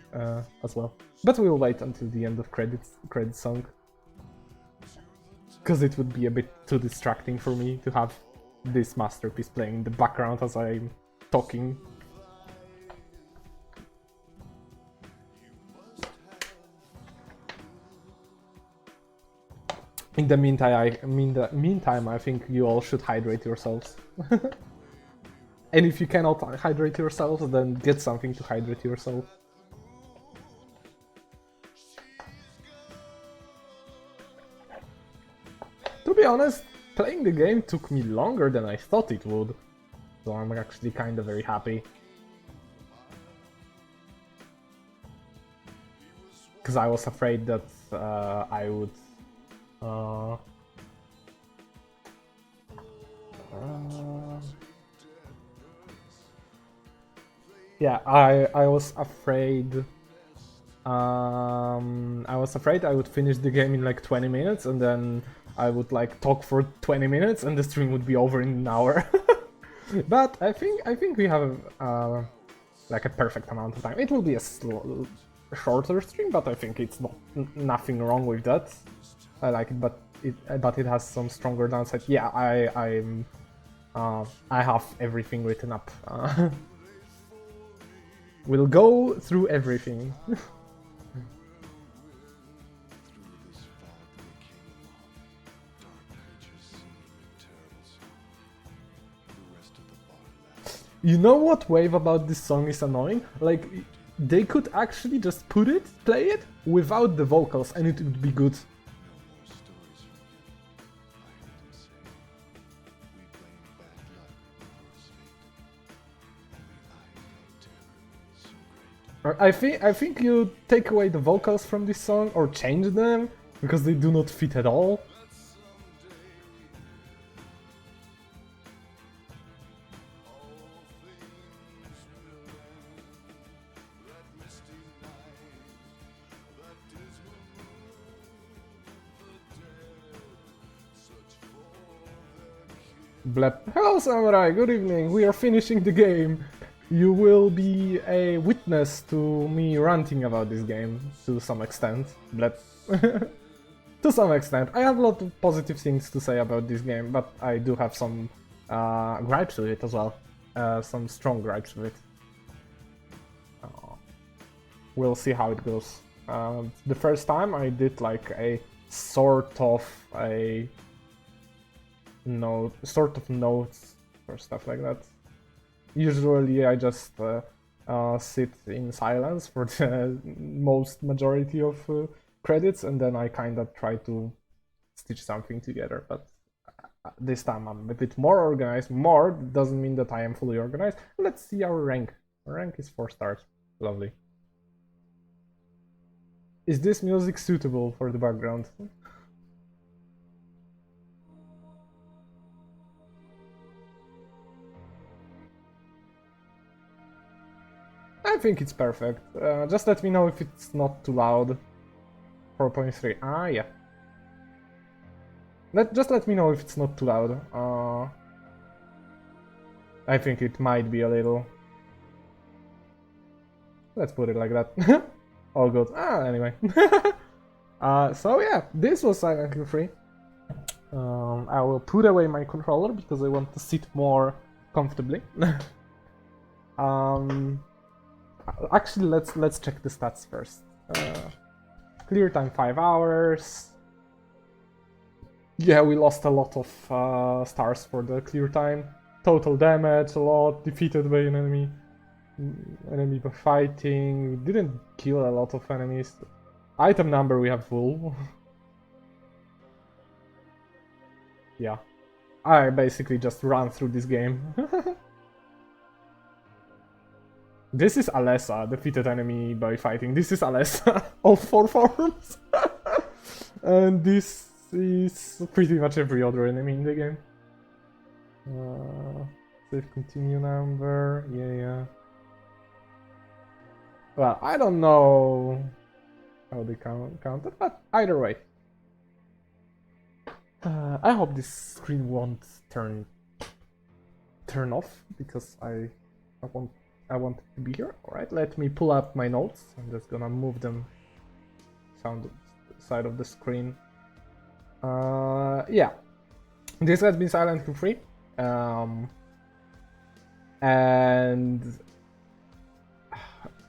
as well. But we'll wait until the end of credit song, because it would be a bit too distracting for me to have this masterpiece playing in the background as I'm talking. In the meantime, I think you all should hydrate yourselves. And if you cannot hydrate yourselves, then get something to hydrate yourself. To be honest, playing the game took me longer than I thought it would, so I'm actually kind of very happy. Because I was afraid that I would... yeah, I was afraid... I was afraid I would finish the game in like 20 minutes and then I would like talk for 20 minutes and the stream would be over in an hour. But I think we have like a perfect amount of time. It will be a shorter stream, but I think it's nothing wrong with that. I like it, but it has some stronger downside. Yeah, I have everything written up. We'll go through everything. You know what wave about this song is annoying? Like, they could actually just play it without the vocals and it would be good. I think you take away the vocals from this song or change them because they do not fit at all. Blep. Hello Samurai, good evening, we are finishing the game. You will be a witness to me ranting about this game, to some extent. Blep. To some extent. I have a lot of positive things to say about this game, but I do have some gripes with it as well. Some strong gripes with it. We'll see how it goes. The first time I did like a sort of notes or stuff like that. Usually I just sit in silence for the majority of credits and then I kinda try to stitch something together, but this time I'm a bit more organized. More doesn't mean that I am fully organized. Let's see our rank. Our rank is 4 stars. Lovely. Is this music suitable for the background? I think it's perfect. Just let me know if it's not too loud. 4.3. Ah, yeah. Just let me know if it's not too loud. I think it might be a little. Let's put it like that. All good. Anyway. So yeah, this was Silent Hill 3. I will put away my controller because I want to sit more comfortably. Actually, let's check the stats first. Clear time 5 hours. Yeah, we lost a lot of stars for the clear time. Total damage, a lot. Defeated by an enemy. Enemy by fighting. We didn't kill a lot of enemies. Item number we have full. Yeah. I basically just ran through this game. This is Alessa, defeated enemy by fighting. This is Alessa, all 4 forms. And this is pretty much every other enemy in the game. Save continue number, yeah. Well, I don't know how they count it, but either way. I hope this screen won't turn off because I want it to be here. Alright, let me pull up my notes. I'm just gonna move them down the side of the screen. Yeah. This has been Silent Hill 3. And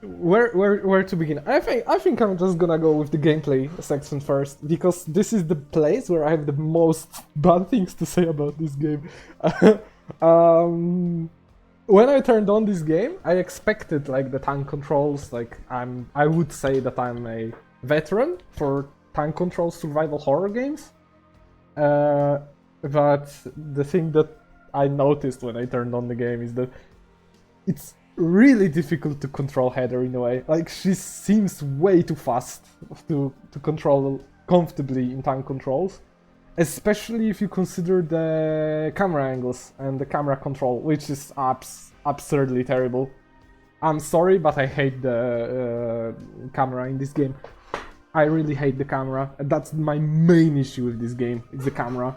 where to begin? I think I'm just gonna go with the gameplay section first, because this is the place where I have the most bad things to say about this game. When I turned on this game, I expected like the tank controls. Like I would say that I'm a veteran for tank control survival horror games. But the thing that I noticed when I turned on the game is that it's really difficult to control Heather in a way. Like, she seems way too fast to control comfortably in tank controls, especially if you consider the camera angles and the camera control, which is absurdly terrible. I'm sorry, but I hate the camera in this game. I really hate the camera. That's my main issue with this game. It's the camera.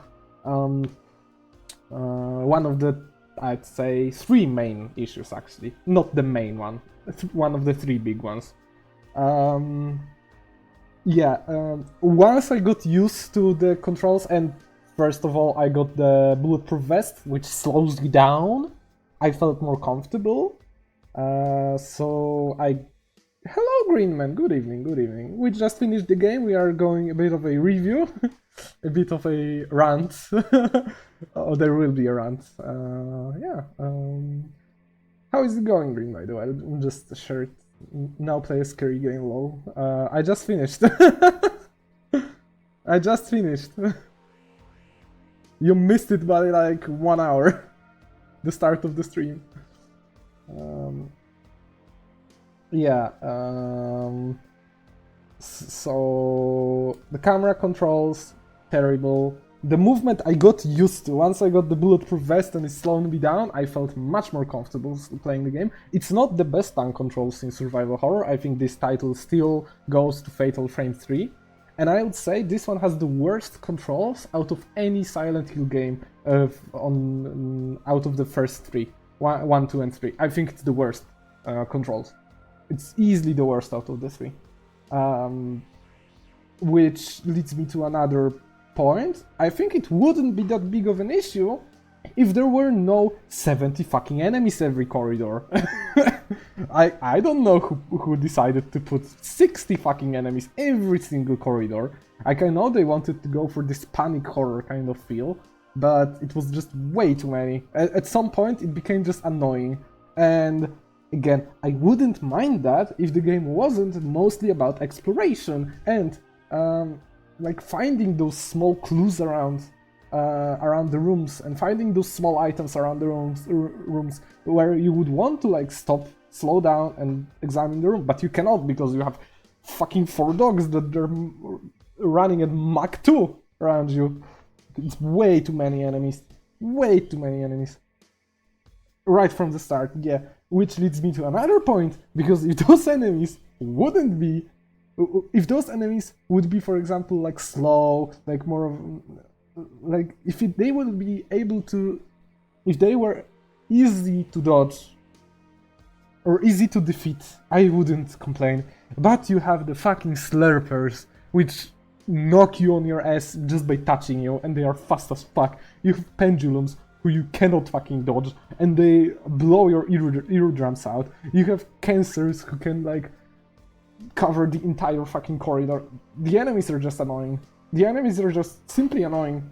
One of the, I'd say, 3 main issues, actually. Not the main one. One of the 3 big ones. Once I got used to the controls, and first of all I got the bulletproof vest, which slows you down, I felt more comfortable. Hello Greenman, good evening. We just finished the game, we are going a bit of a review, a bit of a rant. Oh, there will be a rant. How is it going, Green, by the way? I'll just share it. Now play a scary game, lol. I just finished. I just finished. You missed it by like 1 hour. The start of the stream. So the camera controls, terrible. The movement I got used to. Once I got the bulletproof vest and it slowed me down, I felt much more comfortable playing the game. It's not the best tank controls in survival horror. I think this title still goes to Fatal Frame 3. And I would say this one has the worst controls out of any Silent Hill game out of the first 3. 1, 2, and 3. I think it's the worst controls. It's easily the worst out of the 3. Which leads me to another point. I think it wouldn't be that big of an issue if there were no 70 fucking enemies every corridor. I don't know who decided to put 60 fucking enemies every single corridor. I know they wanted to go for this panic horror kind of feel, but it was just way too many. At some point it became just annoying. And again, I wouldn't mind that if the game wasn't mostly about exploration and like finding those small clues around the rooms and finding those small items around the rooms where you would want to like stop, slow down and examine the room, but you cannot because you have fucking 4 dogs that they're running at Mach 2 around you. It's way too many enemies. Way too many enemies. Right from the start, yeah. Which leads me to another point, because if those enemies would be, for example, like slow, like more of, like if they would be able to, if they were easy to dodge or easy to defeat, I wouldn't complain. But you have the fucking slurpers, which knock you on your ass just by touching you, and they are fast as fuck. You have pendulums who you cannot fucking dodge, and they blow your eardrums out. You have cancers who can like cover the entire fucking corridor. The enemies are just annoying. The enemies are just simply annoying.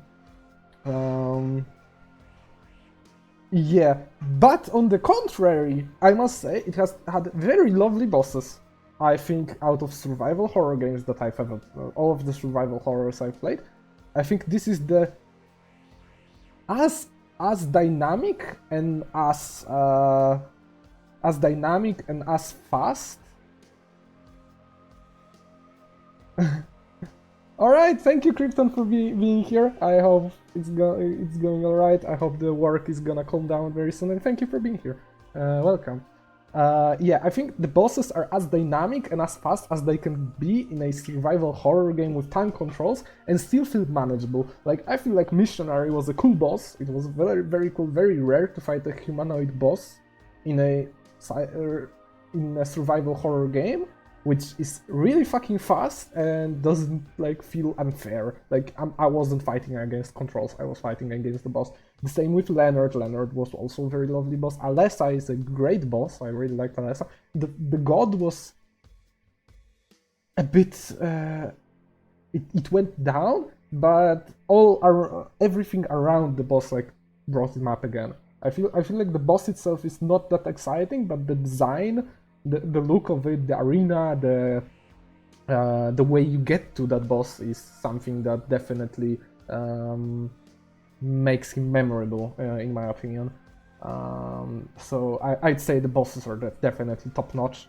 Yeah, but on the contrary, I must say it has had very lovely bosses. I think out of survival horror games that I've ever, all of the survival horrors I've played, I think this is the as dynamic and as as dynamic and as fast. Alright, thank you Krypton for being here. I hope it's going alright. I hope the work is gonna calm down very soon, and thank you for being here. Welcome. Yeah, I think the bosses are as dynamic and as fast as they can be in a survival horror game with time controls and still feel manageable. Like, I feel like Missionary was a cool boss. It was very, very cool, very rare to fight a humanoid boss in a survival horror game, which is really fucking fast and doesn't like feel unfair. Like, I wasn't fighting against controls, I was fighting against the boss. The same with Leonard. Leonard was also a very lovely boss. Alessa is a great boss, I really liked Alessa. The god was a bit... it went down, but everything around the boss like brought him up again. I feel like the boss itself is not that exciting, but the design, the look of it, the arena, the way you get to that boss is something that definitely makes him memorable, in my opinion. So I'd say the bosses are definitely top notch.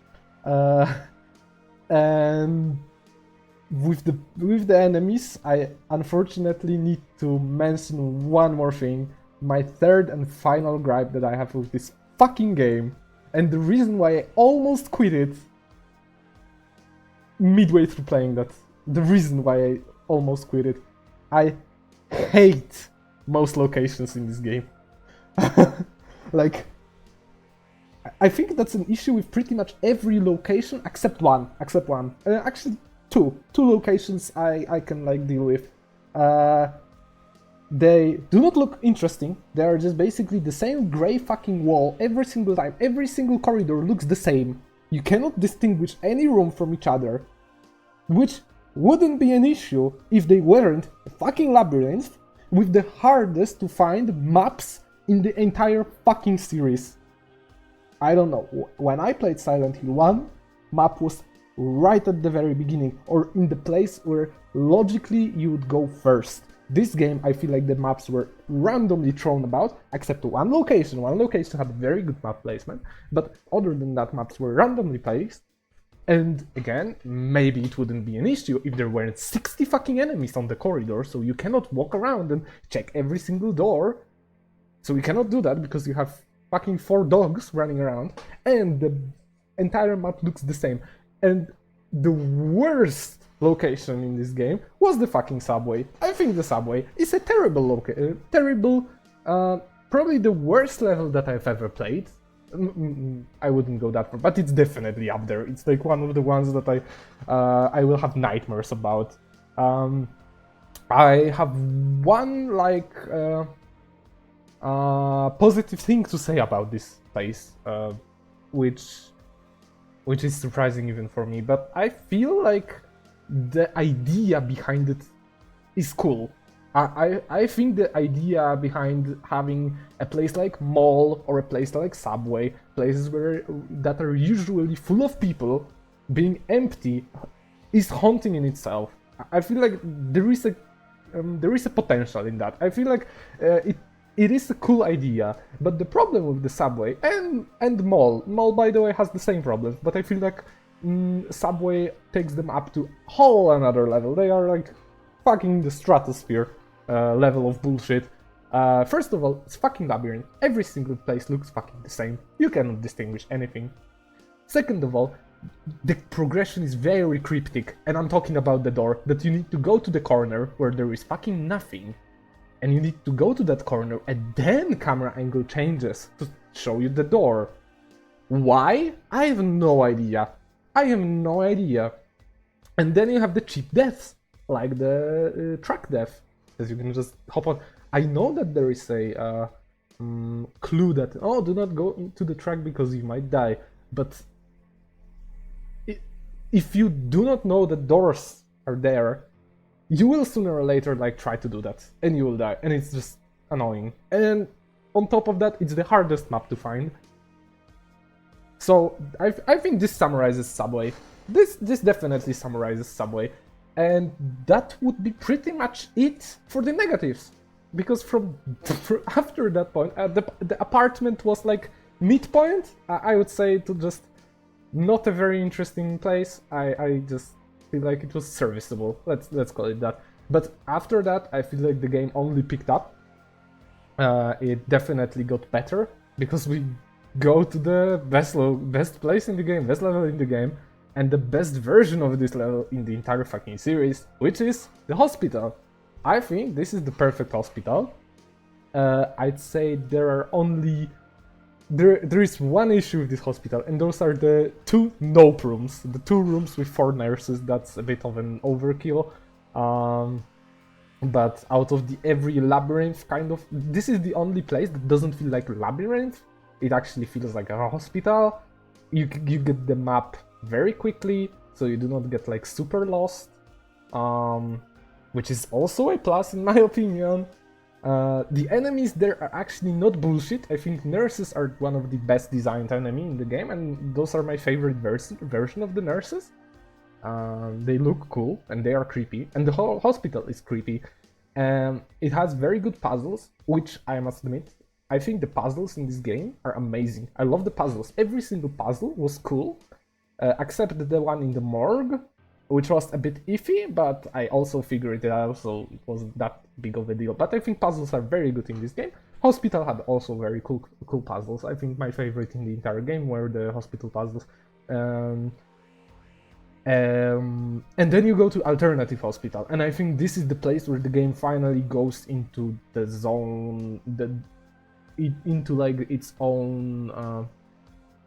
And with the enemies, I unfortunately need to mention one more thing. My third and final gripe that I have with this fucking game, and the reason why I almost quit it midway through playing that. The reason why I almost quit it. I hate most locations in this game. Like, I think that's an issue with pretty much every location except one. Actually, two locations I can like deal with. They do not look interesting. They are just basically the same grey fucking wall every single time. Every single corridor looks the same. You cannot distinguish any room from each other, which wouldn't be an issue if they weren't a fucking labyrinth with the hardest to find maps in the entire fucking series. I don't know, when I played Silent Hill 1, map was right at the very beginning, or in the place where logically you would go first. This game, I feel like the maps were randomly thrown about, except one location. One location had very good map placement, but other than that, maps were randomly placed. And again, maybe it wouldn't be an issue if there weren't 60 fucking enemies on the corridor, so you cannot walk around and check every single door. So you cannot do that because you have fucking 4 dogs running around, and the entire map looks the same. And the worst location in this game was the fucking subway. I think the subway is a terrible probably the worst level that I've ever played. I wouldn't go that far, but it's definitely up there. It's like one of the ones that I will have nightmares about. I have one like positive thing to say about this place, which is surprising even for me, but I feel like the idea behind it is cool. I think the idea behind having a place like Mall or a place like Subway, places that are usually full of people, being empty, is haunting in itself. I feel like there is a potential in that. I feel like it is a cool idea, but the problem with the Subway and Mall by the way has the same problem, but I feel like Subway takes them up to whole another level. They are like fucking the stratosphere level of bullshit. First of all, it's fucking labyrinth. Every single place looks fucking the same. You cannot distinguish anything. Second of all, the progression is very cryptic, and I'm talking about the door, that you need to go to the corner where there is fucking nothing, and you need to go to that corner, and then camera angle changes to show you the door. Why? I have no idea. And then you have the cheap deaths, like the track death, as you can just hop on. I know that there is a clue that, do not go into the track because you might die, but if you do not know that doors are there, you will sooner or later like try to do that, and you will die, and it's just annoying. And on top of that, it's the hardest map to find. So I think this summarizes Subway. This definitely summarizes Subway, and that would be pretty much it for the negatives. Because after that point, the apartment was like midpoint, I would say to just not a very interesting place. I just feel like it was serviceable. Let's call it that. But after that, I feel like the game only picked up. It definitely got better because we go to the best place in the game, best level in the game, and the best version of this level in the entire fucking series, which is the hospital. I think this is the perfect hospital. I'd say there is one issue with this hospital, and those are the 2 nope rooms. The 2 rooms with 4 nurses. That's a bit of an overkill. But out of every labyrinth kind of, this is the only place that doesn't feel like a labyrinth. It actually feels like a hospital. You get the map very quickly, so you do not get like super lost, which is also a plus in my opinion. The enemies there are actually not bullshit. I think nurses are one of the best designed enemy in the game, and those are my favorite version of the nurses. They look cool and they are creepy, and the whole hospital is creepy. It has very good puzzles, which I must admit, I think the puzzles in this game are amazing. I love the puzzles. Every single puzzle was cool, except the one in the morgue, which was a bit iffy, but I also figured it out, so it wasn't that big of a deal. But I think puzzles are very good in this game. Hospital had also very cool puzzles. I think my favorite in the entire game were the hospital puzzles. And then you go to alternative hospital, and I think this is the place where the game finally goes into the zone, into like its own.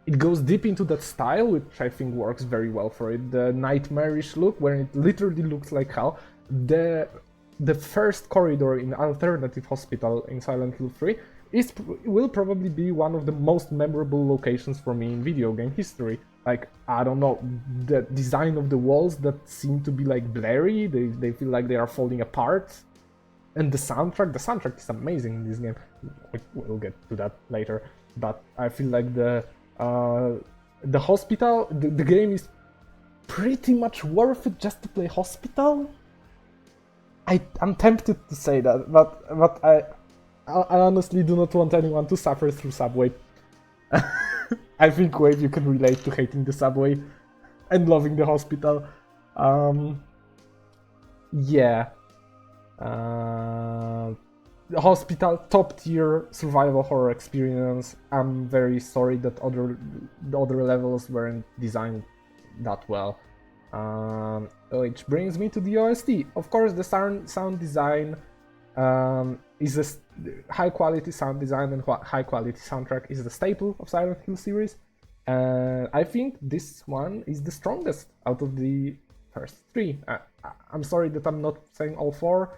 It goes deep into that style, which I think works very well for it. The nightmarish look, where it literally looks like hell. The first corridor in alternative hospital in Silent Hill 3 will probably be one of the most memorable locations for me in video game history. Like, I don't know, the design of the walls that seem to be like blurry, they feel like they are falling apart. And the soundtrack is amazing in this game. We'll get to that later. But I feel like the hospital, the game is pretty much worth it just to play hospital. I'm tempted to say that, but I honestly do not want anyone to suffer through Subway. I think, Wave, you can relate to hating the Subway and loving the hospital. Yeah. The hospital, top tier survival horror experience. I'm very sorry that the other levels weren't designed that well. Which brings me to the OST. Of course, the sound design is a high quality sound design, and high quality soundtrack is the staple of Silent Hill series. I think this one is the strongest out of the first 3. I'm sorry that I'm not saying all 4,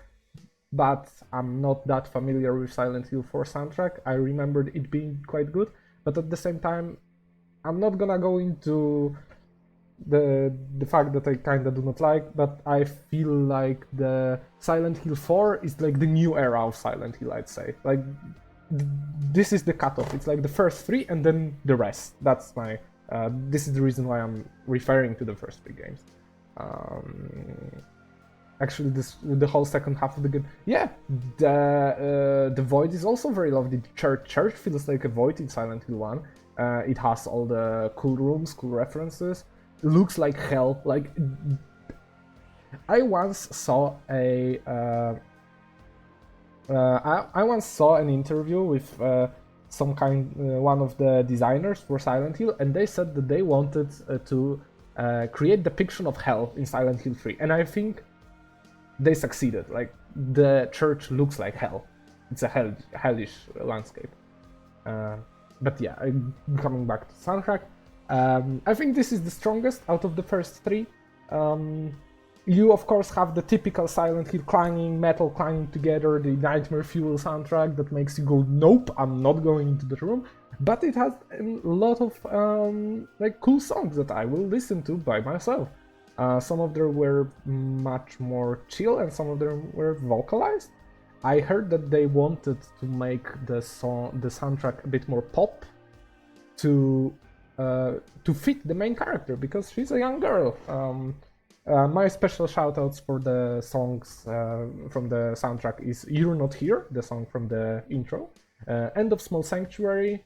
but I'm not that familiar with Silent Hill 4 soundtrack. I remembered it being quite good, but at the same time, I'm not gonna go into the fact that I kinda do not like, but I feel like the Silent Hill 4 is like the new era of Silent Hill, I'd say. Like, this is the cutoff. It's like the first 3 and then the rest. That's my this is the reason why I'm referring to the first 3 games. Actually, the whole second half of the game, yeah, the void is also very lovely. Church feels like a void in Silent Hill 1. It has all the cool rooms, cool references. It looks like hell. Like, I once saw I once saw an interview with one of the designers for Silent Hill, and they said that they wanted to create depiction of hell in Silent Hill 3, and I think they succeeded. Like, the church looks like hell. It's a hellish landscape. But yeah, coming back to soundtrack, I think this is the strongest out of the first 3. You of course have the typical Silent Hill metal clanging together, the Nightmare Fuel soundtrack that makes you go, nope, I'm not going into the room. But it has a lot of like cool songs that I will listen to by myself. Some of them were much more chill, and some of them were vocalized. I heard that they wanted to make the soundtrack a bit more pop to fit the main character, because she's a young girl. My special shoutouts for the songs from the soundtrack is You're Not Here, the song from the intro, End of Small Sanctuary,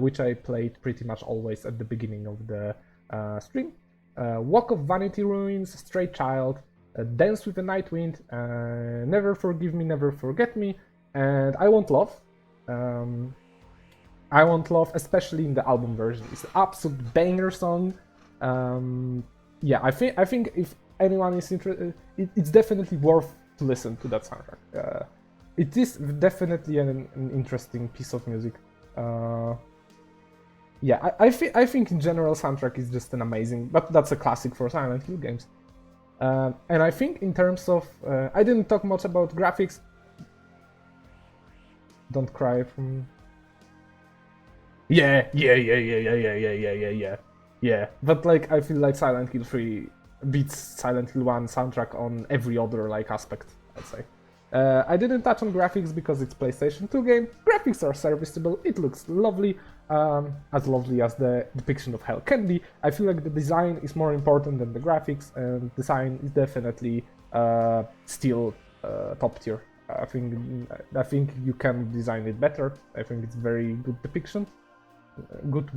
which I played pretty much always at the beginning of the stream. Walk of Vanity Ruins, Stray Child, Dance with the Night Wind, Never Forgive Me, Never Forget Me, and I Want Love. I Want Love, especially in the album version, is an absolute banger song. Yeah, I think if anyone is interested, it's definitely worth to listen to that soundtrack. It is definitely an interesting piece of music. Yeah, I think in general soundtrack is just an amazing, but that's a classic for Silent Hill games. And I think in terms of, I didn't talk much about graphics. Don't cry from. Yeah. But like, I feel like Silent Hill 3 beats Silent Hill 1 soundtrack on every other like aspect, I'd say. I didn't touch on graphics because it's PlayStation 2 game. Graphics are serviceable, it looks lovely as the depiction of hell can be. I feel like the design is more important than the graphics, and design is definitely still top tier. I think you can design it better. I think it's very good depiction, good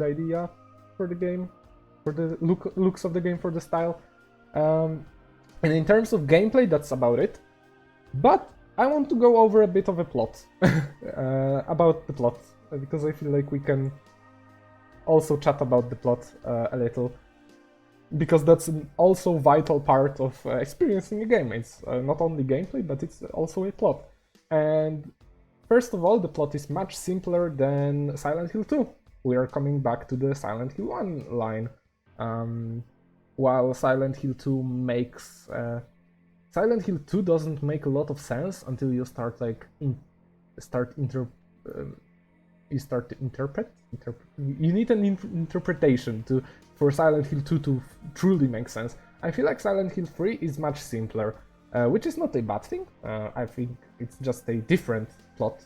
idea for the game, for the looks of the game, for the style. And in terms of gameplay, that's about it. But I want to go over a bit of a plot, about the plot, because I feel like we can also chat about the plot a little, because that's an also vital part of experiencing a game. It's not only gameplay, but it's also a plot. And first of all, the plot is much simpler than Silent Hill 2. We are coming back to the Silent Hill 1 line. While Silent Hill 2 makes... Silent Hill 2 doesn't make a lot of sense until you start like you start to interpret. You need an interpretation for Silent Hill 2 to truly make sense. I feel like Silent Hill 3 is much simpler, which is not a bad thing. I think it's just a different plot.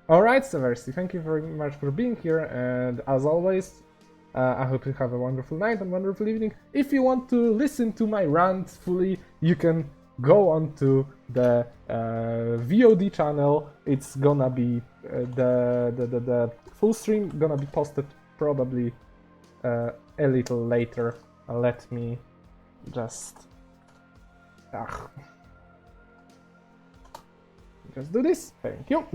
Alright, Seversi, thank you very much for being here, and as always, I hope you have a wonderful night and wonderful evening. If you want to listen to my rant fully, you can go on to the VOD channel. It's gonna be the full stream gonna be posted probably a little later. Let me just do this. Thank you.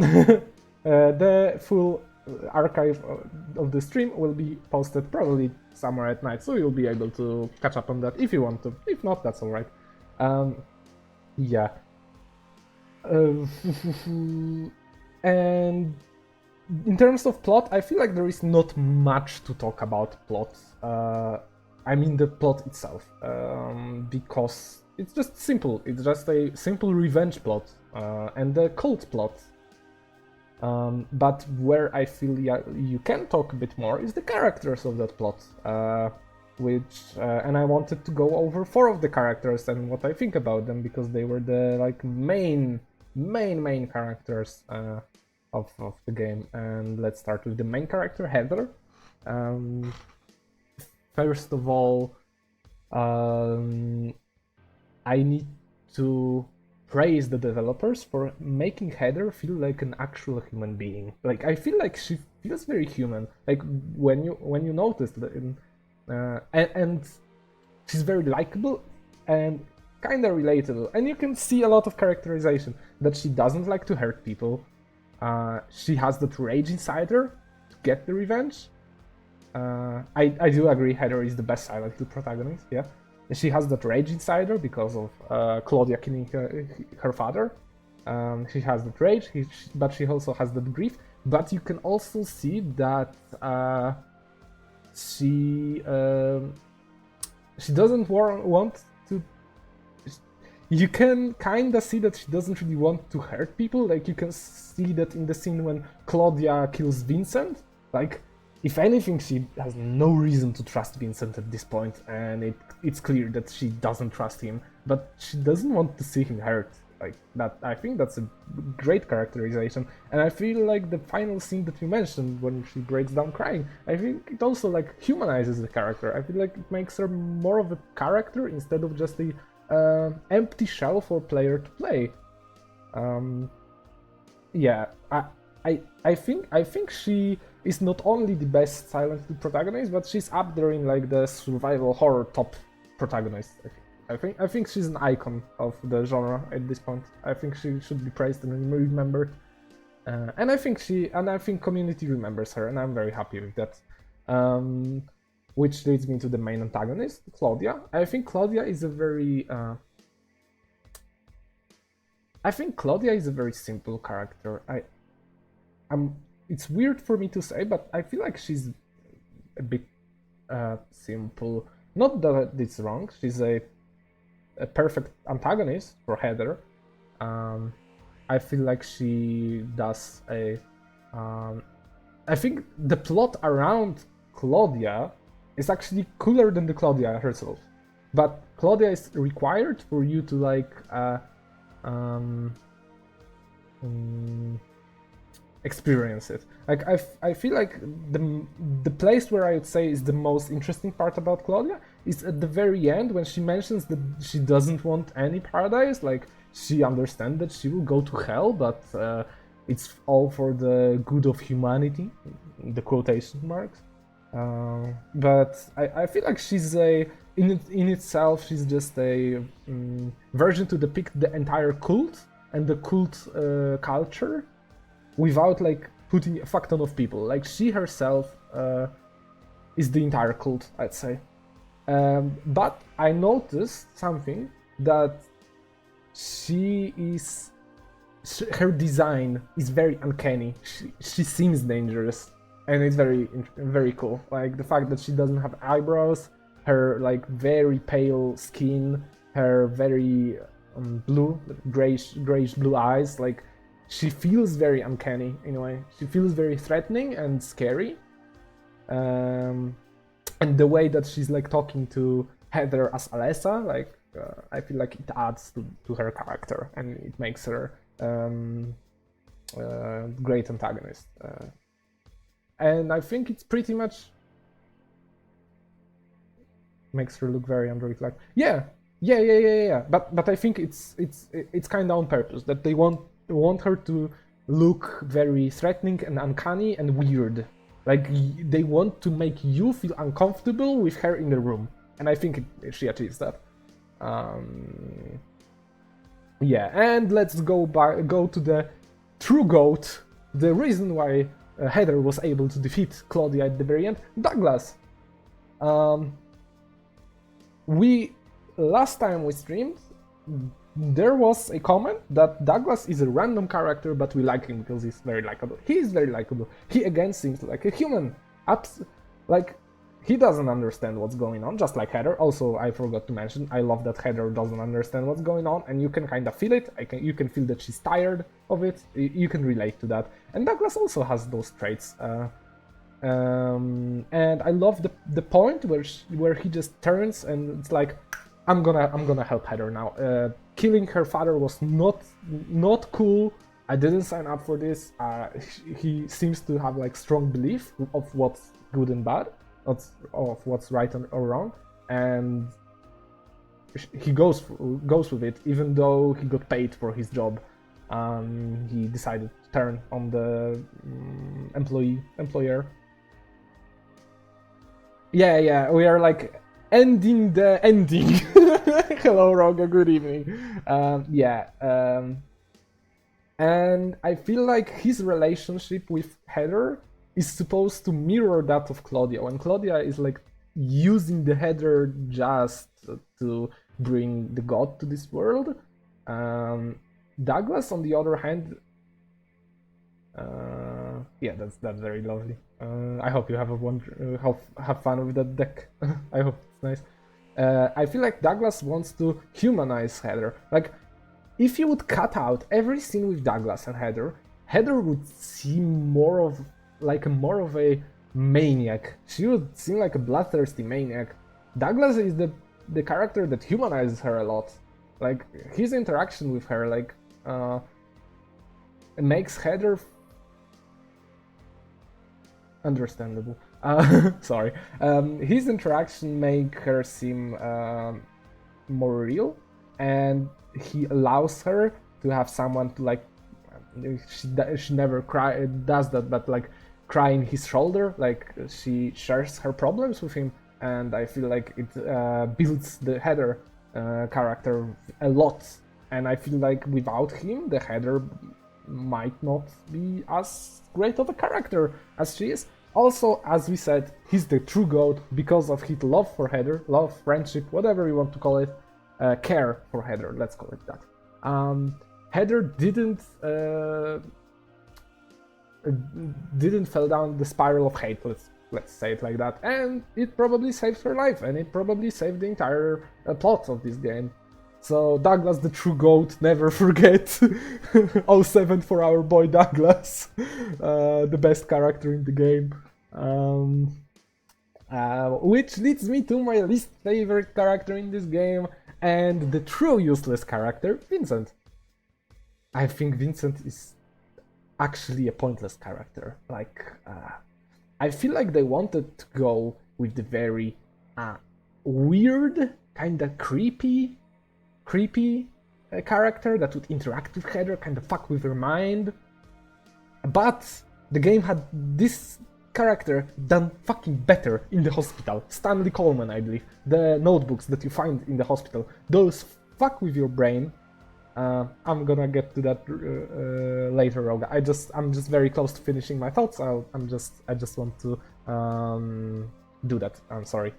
The full archive of the stream will be posted probably somewhere at night, so you'll be able to catch up on that if you want to. If not, that's alright. Yeah. And in terms of plot, I feel like there is not much to talk about plot. I mean the plot itself, because it's just simple. It's just a simple revenge plot and a cult plot. But where I feel you can talk a bit more is the characters of that plot, and I wanted to go over 4 of the characters and what I think about them, because they were the like main characters of the game. And let's start with the main character, Heather. First of all, I need to praise the developers for making Heather feel like an actual human being. Like, I feel like she feels very human. Like when you notice that, and she's very likable and kind of relatable. And you can see a lot of characterization that she doesn't like to hurt people. She has that rage inside her to get the revenge. I do agree, Heather is the best Silent Hill protagonist. Yeah. She has that rage inside her because of Claudia killing her father. She has that rage, but she also has that grief. But you can also see that she doesn't want to. You can kinda see that she doesn't really want to hurt people. Like, you can see that in the scene when Claudia kills Vincent. Like, if anything, she has no reason to trust Vincent at this point, and it's clear that she doesn't trust him, but she doesn't want to see him hurt. Like that, I think that's a great characterization, and I feel like the final scene that you mentioned when she breaks down crying, I think it also like humanizes the character. I feel like it makes her more of a character instead of just a empty shell for player to play. yeah, I think she is not only the best Silent Hill protagonist, but she's up there in like the survival horror top protagonist. I think she's an icon of the genre at this point. I think she should be praised and remembered. And I think community remembers her, and I'm very happy with that. Which leads me to the main antagonist, Claudia. I think Claudia is a very simple character. It's weird for me to say, but I feel like she's a bit simple. Not that it's wrong. She's a perfect antagonist for Heather. I feel like she does a. I think the plot around Claudia is actually cooler than the Claudia herself. But Claudia is required for you to like experience it. Like I feel like the place where I would say is the most interesting part about Claudia is at the very end when she mentions that she doesn't want any paradise. Like she understands that she will go to hell, but it's all for the good of humanity, the quotation marks. But I feel like she's in itself she's just a version to depict the entire cult and the cult culture without like putting a fuck ton of people. Like she herself is the entire cult, I'd say. But I noticed something that her design is very uncanny. She seems dangerous, and it's very cool. Like the fact that she doesn't have eyebrows, her like very pale skin, her very grayish blue eyes. Like she feels very uncanny in a way. She feels very threatening and scary. And the way that she's like talking to Heather as Alessa, like I feel like it adds to her character and it makes her great antagonist. And I think it's pretty much makes her look very android-like. Yeah. But I think it's kind of on purpose that they want her to look very threatening and uncanny and weird. Like they want to make you feel uncomfortable with her in the room, and I think she achieves that. Yeah, and let's go to the true GOAT, the reason why Heather was able to defeat Claudia at the very end, Douglas. Last time we streamed, there was a comment that Douglas is a random character, but we like him because he's very likable. He is very likable. He again seems like a human. Like he doesn't understand what's going on, just like Heather. Also, I forgot to mention, I love that Heather doesn't understand what's going on, and you can kind of feel it. You can feel that she's tired of it. You can relate to that. And Douglas also has those traits. And I love the point where he just turns and it's like, I'm gonna help Heather now. Killing her father was not cool. I didn't sign up for this. He seems to have like strong belief of what's good and bad, of what's right or wrong, and he goes with it, even though he got paid for his job. He decided to turn on the employer. Yeah, we are like ending the ending. Hello, Roga, good evening. And I feel like his relationship with Heather is supposed to mirror that of Claudia. When Claudia is like using the Heather just to bring the god to this world, Douglas, on the other hand, that's very lovely. I hope you have have fun with that deck. I hope it's nice. I feel like Douglas wants to humanize Heather. Like, if you would cut out every scene with Douglas and Heather would seem more of a maniac. She would seem like a bloodthirsty maniac. Douglas is the character that humanizes her a lot. Like, his interaction with her, like, makes Heather understandable. Sorry. His interaction make her seem more real, and he allows her to have someone to like she never does that, but like cry in his shoulder, like she shares her problems with him, and I feel like it builds the Heather character a lot, and I feel like without him the Heather might not be as great of a character as she is. Also, as we said, he's the true GOAT because of his love for Heather, love, friendship, whatever you want to call it, care for Heather, let's call it that. Heather didn't fall down the spiral of hate, let's say it like that, and it probably saved her life, and it probably saved the entire plot of this game. So Douglas, the true GOAT, never forget. 07 for our boy Douglas, the best character in the game. Which leads me to my least favorite character in this game, and the true useless character, Vincent. I think Vincent is actually a pointless character. Like, I feel like they wanted to go with the very weird, kinda creepy character that would interact with Heather, kind of fuck with her mind. But the game had this character done fucking better in the hospital. Stanley Coleman, I believe. The notebooks that you find in the hospital, those fuck with your brain. I'm gonna get to that later, Roga. I'm just very close to finishing my thoughts. I just want to do that. I'm sorry.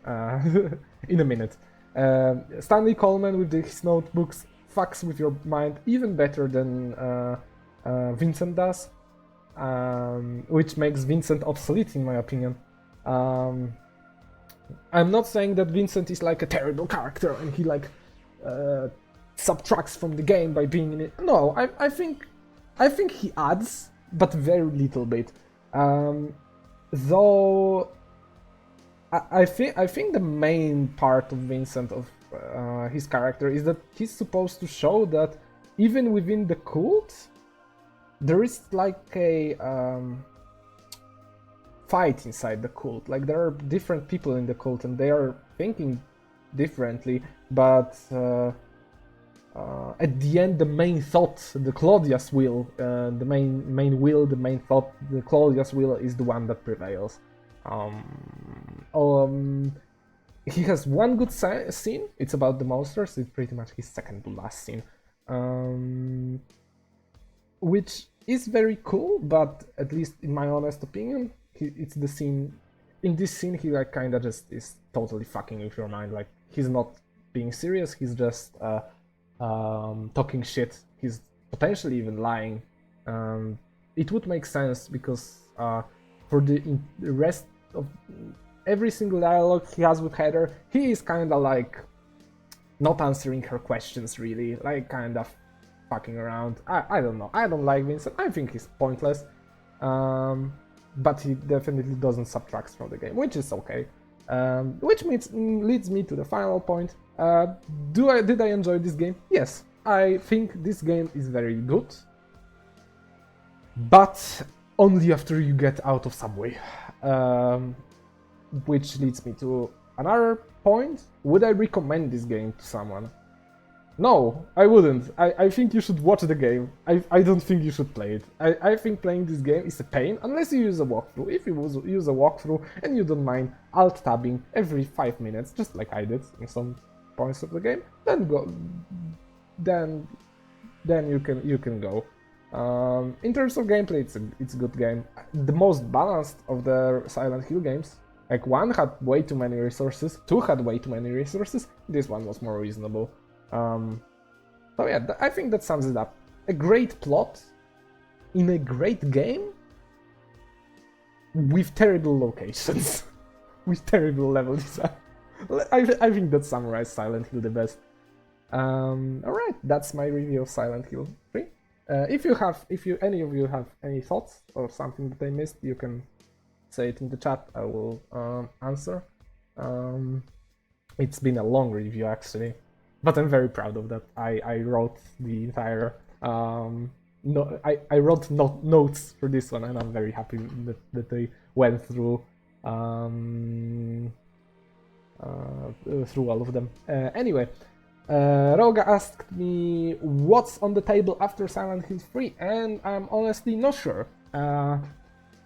In a minute. Stanley Coleman with his notebooks fucks with your mind even better than Vincent does, which makes Vincent obsolete in my opinion. I'm not saying that Vincent is like a terrible character and he like subtracts from the game by being in it. No, I think he adds, but very little bit. Though I think the main part of Vincent, of his character, is that he's supposed to show that even within the cult, there is like a fight inside the cult. Like there are different people in the cult and they are thinking differently, but at the end, the main thought, the Claudia's will, the main will, the main thought, the Claudia's will is the one that prevails. He has one good scene. It's about the monsters. It's pretty much his second to last scene, which is very cool. But at least in my honest opinion, it's the scene. In this scene, he like kinda just is totally fucking with your mind. Like he's not being serious. He's just talking shit. He's potentially even lying. It would make sense because for the rest of every single dialogue he has with Heather, he is kind of like not answering her questions really, like kind of fucking around. I don't know. I don't like Vincent. I think he's pointless, but he definitely doesn't subtract from the game, which is okay. Which leads me to the final point. Did I enjoy this game? Yes, I think this game is very good, but only after you get out of Subway. Which leads me to another point. Would I recommend this game to someone? No, I wouldn't. I think you should watch the game. I don't think you should play it. I think playing this game is a pain unless you use a walkthrough. If you use a walkthrough and you don't mind alt-tabbing every 5 minutes, just like I did in some points of the game, then go. Then you can go. In terms of gameplay, it's a good game. The most balanced of the Silent Hill games. Like 1 had way too many resources, 2 had way too many resources, this one was more reasonable. So yeah, I think that sums it up. A great plot in a great game with terrible locations, with terrible level design. I think that summarized Silent Hill the best. Alright, that's my review of Silent Hill 3. If any of you have any thoughts or something that I missed, you can say it in the chat. I will answer. It's been a long review actually, but I'm very proud of that. I wrote the entire I wrote notes for this one, and I'm very happy that they went through all of them. Anyway, Roga asked me what's on the table after Silent Hill 3, and I'm honestly not sure.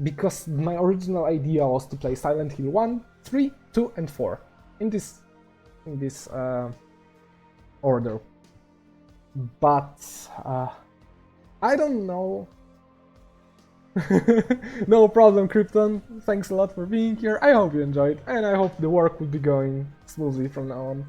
Because my original idea was to play Silent Hill 1, 3, 2, and 4 in this order. But I don't know. No problem, Krypton. Thanks a lot for being here. I hope you enjoyed, and I hope the work will be going smoothly from now on.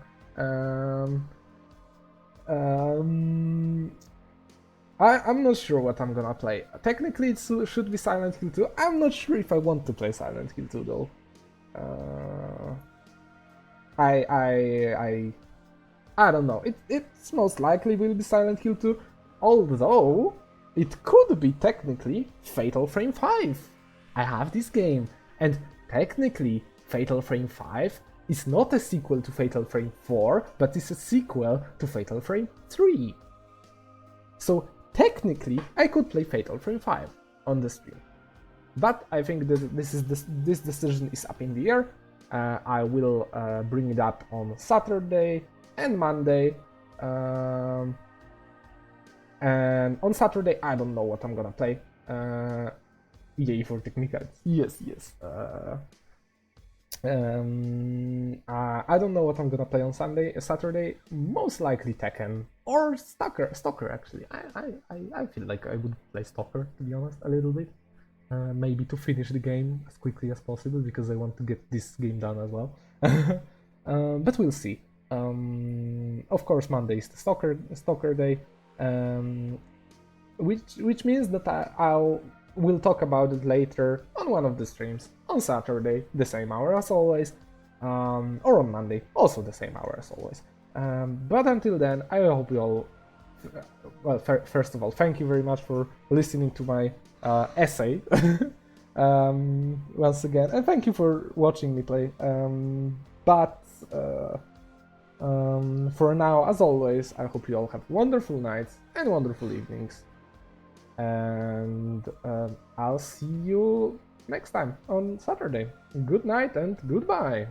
I'm not sure what I'm gonna play. Technically, it should be Silent Hill 2. I'm not sure if I want to play Silent Hill 2 though. I don't know. It's most likely will be Silent Hill 2, although it could be technically Fatal Frame 5. I have this game, and technically Fatal Frame 5 is not a sequel to Fatal Frame 4, but is a sequel to Fatal Frame 3. So technically I could play Fatal Frame 5 on the stream. But I think that this decision is up in the air. I will bring it up on Saturday and Monday. And on Saturday, I don't know what I'm gonna play. Yay for technicals. Yes. I don't know what I'm gonna play on Saturday. Most likely Tekken or Stalker. Actually, I feel like I would play Stalker, to be honest, a little bit. Maybe to finish the game as quickly as possible because I want to get this game done as well. But we'll see. Of course, Monday is the Stalker day, which means that we'll talk about it later on one of the streams on Saturday, the same hour as always, or on Monday, also the same hour as always. But until then, I hope you all. Well, first of all, thank you very much for listening to my essay once again, and thank you for watching me play. But for now, as always, I hope you all have wonderful nights and wonderful evenings. And I'll see you next time on Saturday. Good night and goodbye.